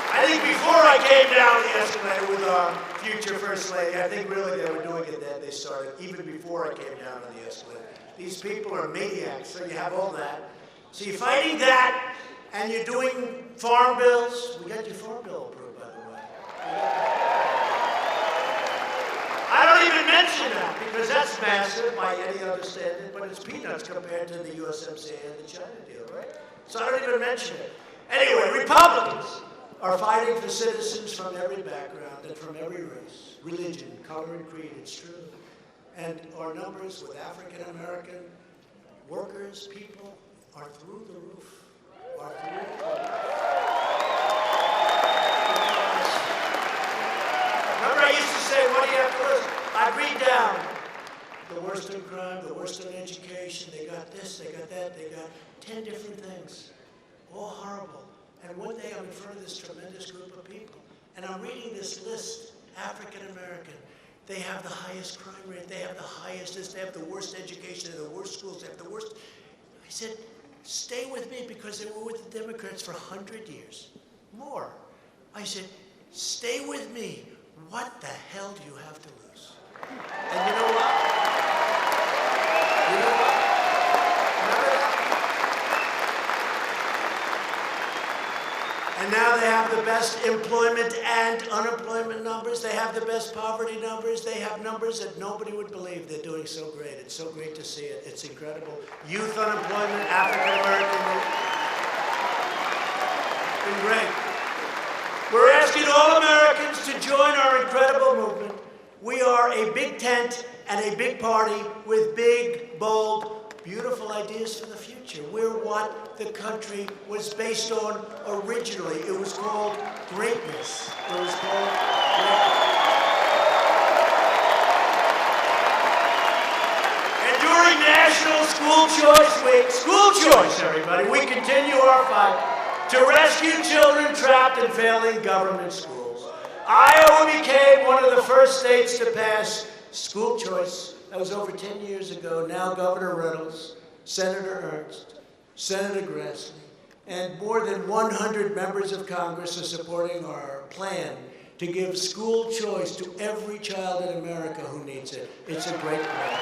I think before I came down yesterday with our future First Lady, I think really they were doing it then. They started even before I came down on the escalator. These people are maniacs, so you have all that. So you're fighting that, and you're doing farm bills. We got your farm bill approved, by the way. I don't even mention that because that's massive by any other standard, but it's peanuts compared to the USMCA and the China deal, right? So I don't even mention it. Anyway, Republicans are fighting for citizens from every background and from every race, religion, color, and creed. It's true. And our numbers with African American workers, people, are through the roof. Are through the roof. Remember, I used to say, what do you have to lose? I'd read down the worst in crime, the worst in education. They got this, they got that, they got 10 different things. All horrible. And one day I'm in front of this tremendous group of people, and I'm reading this list, African American. They have the highest crime rate, they have the highest this, they have the worst education, they have the worst schools, they have the worst. I said, stay with me because they were with the Democrats for 100 years, more. I said, stay with me. What the hell do you have to lose? And you know what? You know what? Remember that? And now they have the best employment and unemployment numbers. They have the best poverty numbers. They have numbers that nobody would believe. They're doing so great. It's so great to see it. It's incredible. Youth unemployment, African American. It's been great. We're asking all Americans to join our incredible movement. We are a big tent and a big party with big, bold, beautiful ideas for the future. We're what the country was based on originally. It was called greatness. It was called greatness. And during National School Choice Week, school choice, everybody, we continue our fight to rescue children trapped in failing government schools. Iowa became one of the first states to pass school choice. That was over 10 years ago. Now Governor Reynolds, Senator Ernst, Senator Grassley, and more than 100 members of Congress are supporting our plan to give school choice to every child in America who needs it. It's a great plan.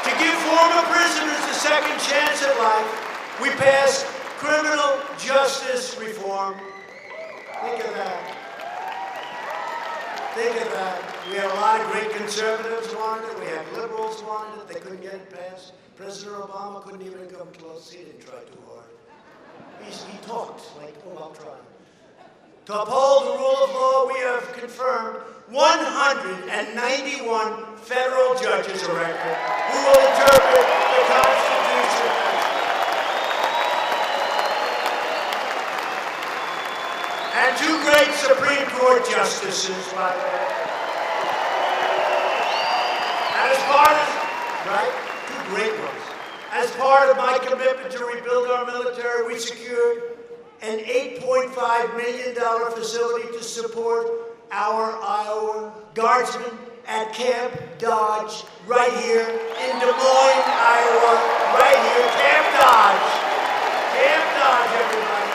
To give former prisoners a second chance at life, we passed criminal justice reform. Think of that. Think of that. We had a lot of great conservatives wanted it. We had liberals wanted it. They couldn't get it passed. President Obama couldn't even come close. He didn't try too hard. He talked like, oh, I'll try. To uphold the rule of law, we have confirmed 191 federal judges elected who will interpret the Constitution. And 2 great Supreme Court justices, by the way. And as part of, right, 2 great ones. As part of my commitment to rebuild our military, we secured an $8.5 million facility to support our Iowa Guardsmen at Camp Dodge, right here in Des Moines, Iowa, right here, Camp Dodge. Camp Dodge, everybody.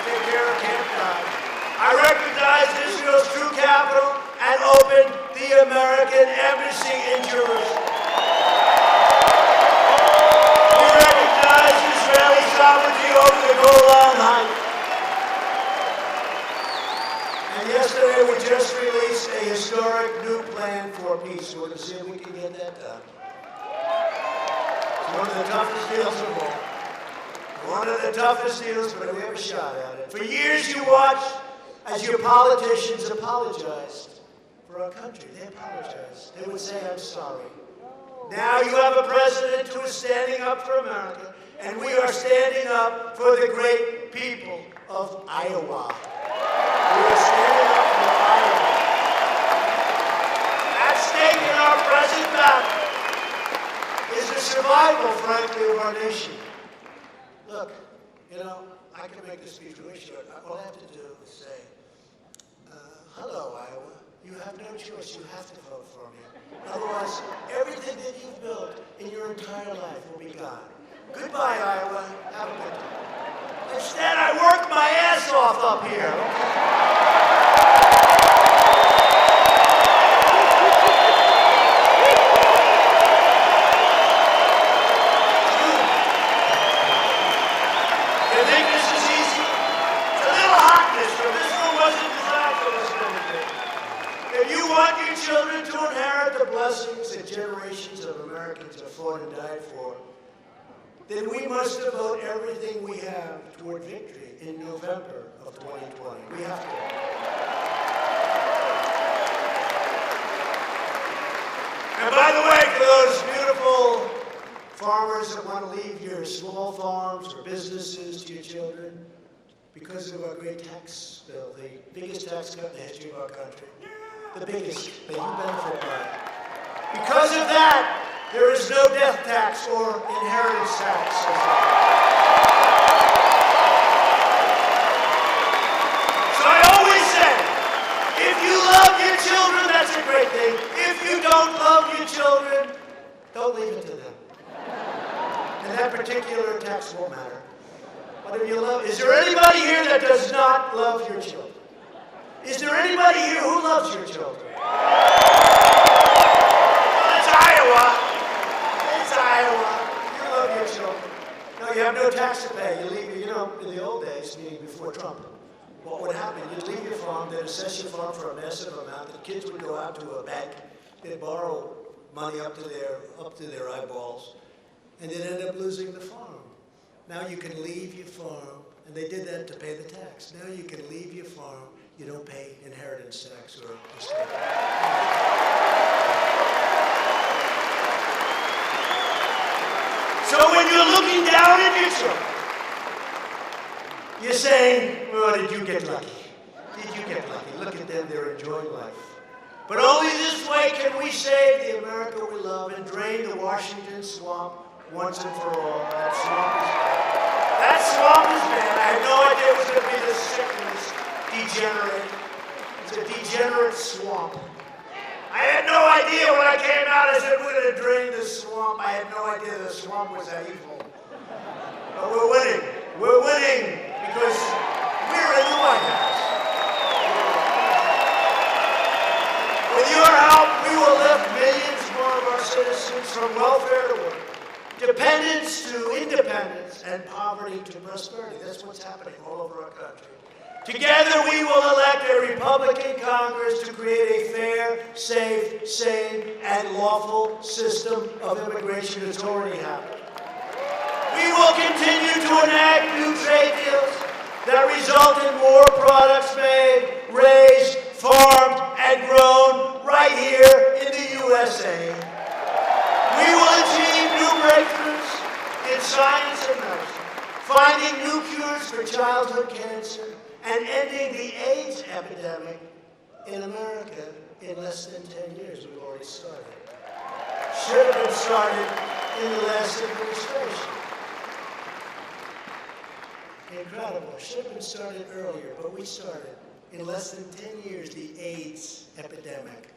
Take care of Camp Dodge. I recognize Israel's true capital and opened the American Embassy in Jerusalem. We recognize Israeli sovereignty over the Golan Heights. And yesterday we just released a historic new plan for peace. We're going to see if we can get that done. It's one of the toughest deals of all. One of the toughest deals, but we have a shot at it. For years you watched as your politicians apologized for our country. They apologized. They would say, I'm sorry. Now you have a president who is standing up for America, and we are standing up for the great people of Iowa. We are standing up for Iowa. At stake in our present battle is the survival, frankly, of our nation. Look, you know, I can make this speech really short. All I have to do is say, hello, Iowa. You have no choice. You have to vote for me. Otherwise, everything that you've built in your entire life will be gone. Goodbye, Iowa. Have a good day. Instead, I work my ass off up here. You think this is easy? It's a little hot in this room. This room wasn't designed for this kind of thing. If you want your children to inherit the blessings that generations of Americans have fought and died for, then we must devote everything we have toward victory in November of 2020. We have to. And by the way, for those beautiful farmers that want to leave your small farms or businesses to your children, because of our great tax bill, the biggest tax cut in the history of our country, the biggest that you benefit by. Because of that, there is no death tax or inheritance tax. So I always say, if you love your children, that's a great thing. If you don't love your children, don't leave it to them. And that particular tax won't matter. But if you love, is there anybody here that does not love your children? Is there anybody here who loves your children? Well, it's Iowa. It's Iowa. You love your children. No, you have no tax to pay. You leave, you know, in the old days, meaning before Trump, what would happen? You'd leave your farm, they'd assess your farm for a massive amount. The kids would go out to a bank, they'd borrow money up to their eyeballs, and they'd end up losing the farm. Now you can leave your farm, and they did that to pay the tax. Now you can leave your farm, you don't pay inheritance tax or estate tax. So when you're looking down at your children, you're saying, oh, did you get lucky? Did you get lucky? Look at them, they're enjoying life. But only this way can we save the America we love and drain the Washington swamp once and for all. That swamp is bad. I had no idea it was going to be this sick and this degenerate. It's a degenerate swamp. I had no idea when I came out, I said, we're going to drain this swamp. I had no idea the swamp was that evil. But we're winning. We're winning because we're in the White House. With your help, we will lift millions more of our citizens from welfare to work, dependence to independence, and poverty to prosperity. That's what's happening all over our country. Together, we will elect a Republican Congress to create a fair, safe, sane, and lawful system of immigration that's already happened. We will continue to enact new trade deals that result in more products made, raised, farmed, and grown right here in the USA. We will achieve new breakthroughs in science and medicine, finding new cures for childhood cancer, and ending the AIDS epidemic in America in less than 10 years. We've already started. Should have been started in the last administration. Incredible. Should have been started earlier, but we started. In less than 10 years, the AIDS epidemic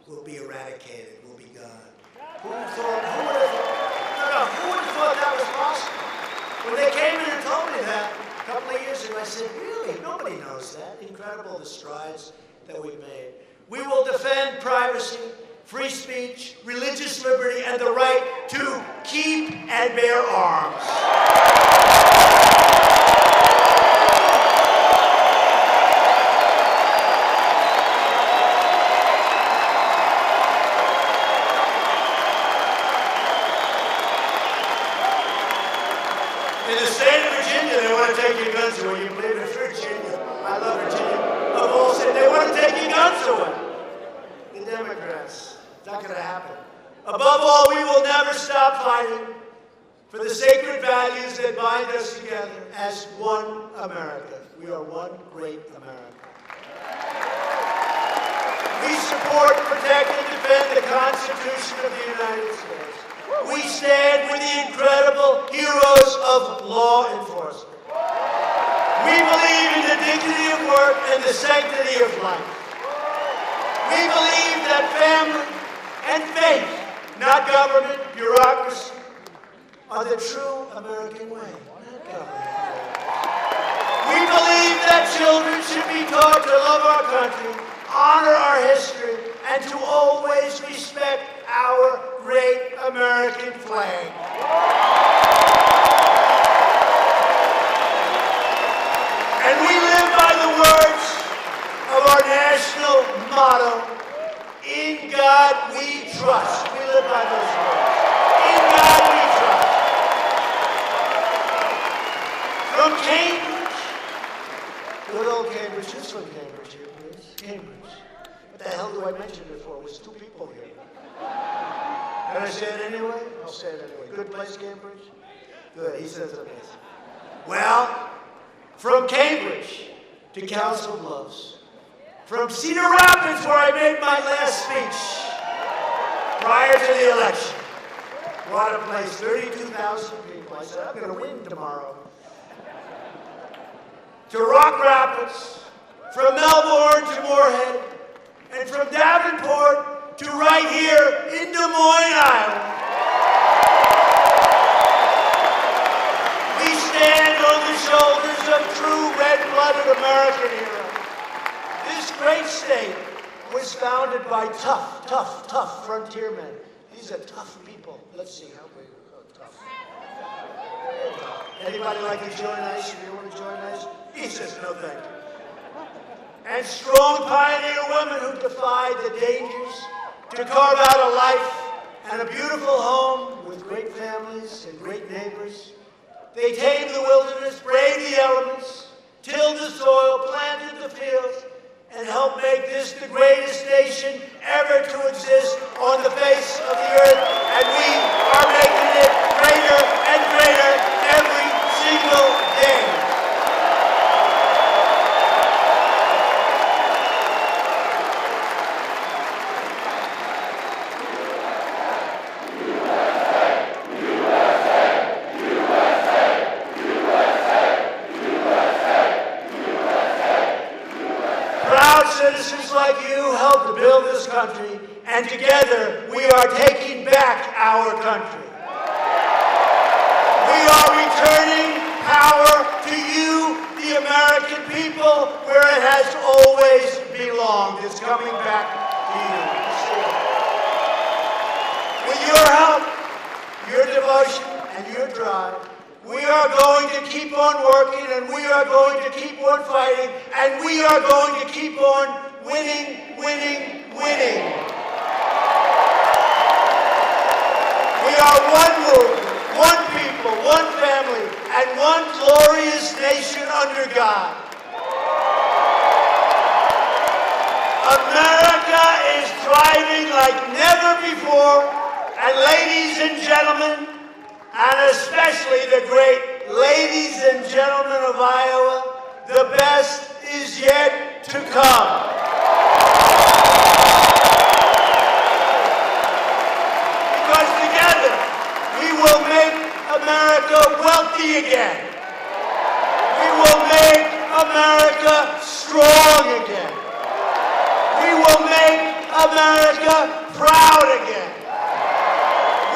will be eradicated, will be gone. Who would have thought that was possible? When they came in and told me that a couple of years ago, I said, really? Nobody knows that. Incredible, the strides that we've made. We will defend privacy, free speech, religious liberty, and the right to keep and bear arms. In the state of Virginia, they want to take your guns away. You believe in Virginia? I love Virginia. Of all states, they want to take your guns away. The Democrats. It's not going to happen. Above all, we will never stop fighting for the sacred values that bind us together as one America. We are one great America. We support, protect, and defend the Constitution of the United States. We stand with the incredible heroes of law enforcement. We believe in the dignity of work and the sanctity of life. We believe that family and faith, not government, bureaucracy, are the true American way. Not government. We believe children should be taught to love our country, honor our history, and to always respect our great American flag. And we live by the words of our national motto, "In God we trust." We live by those words. In God we trust. From Cambridge, good old Cambridge. Who's from Cambridge here, please? Cambridge. What the hell do I mention it for? There's two people here. Can I say it anyway? I'll say it anyway. Good place, Cambridge? Good. He says it is. Well, from Cambridge to Council Bluffs. From Cedar Rapids, where I made my last speech prior to the election. What a place, 32,000 people. I said, I'm going to win tomorrow. To Rock Rapids, from Melbourne to Moorhead, and from Davenport to right here in Des Moines, Iowa. We stand on the shoulders of true red-blooded American heroes. This great state was founded by tough frontiermen. These are tough people. Let's see how tough. Anybody like to join us? You want to join us? He says no thank you. And strong pioneer women who defied the dangers to carve out a life and a beautiful home with great families and great neighbors. They tamed the wilderness, braved the elements, tilled the soil, planted the fields, and helped make this the greatest nation ever to exist on the face of the earth. And we are making it greater and greater every single day. Citizens like you helped to build this country, and together we are taking back our country. We are returning power to you, the American people, where it has always belonged. It's coming back to you. With your help, your devotion, and your drive, we are going to keep on working, and we are going to keep on fighting, and we are going to keep on winning. We are one movement, one people, one family, and one glorious nation under God. America is thriving like never before, and ladies and gentlemen, and especially the great ladies and gentlemen of Iowa, the best is yet to come. Because together, we will make America wealthy again. We will make America strong again. We will make America proud again.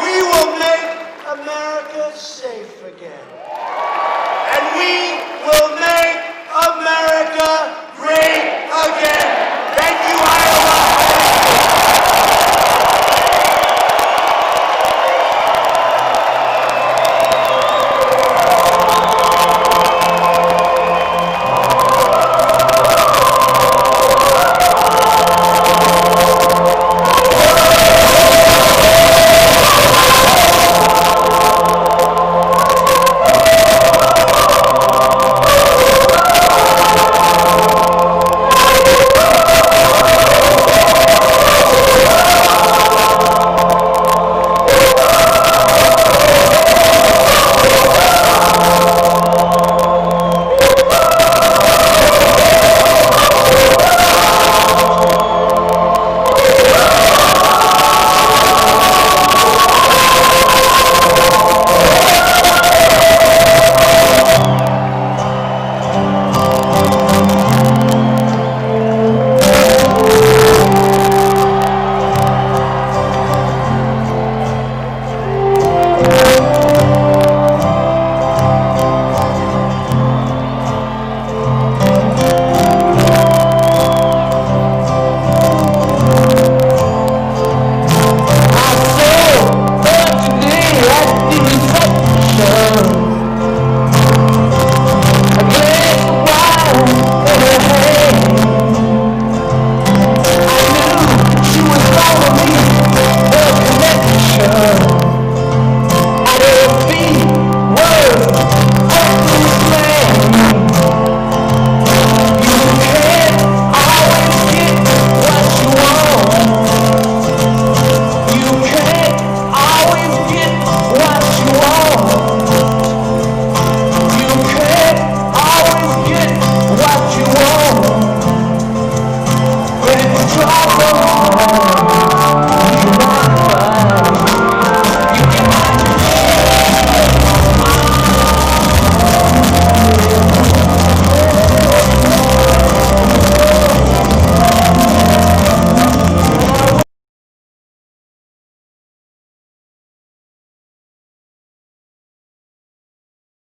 We will make America safe again. And we will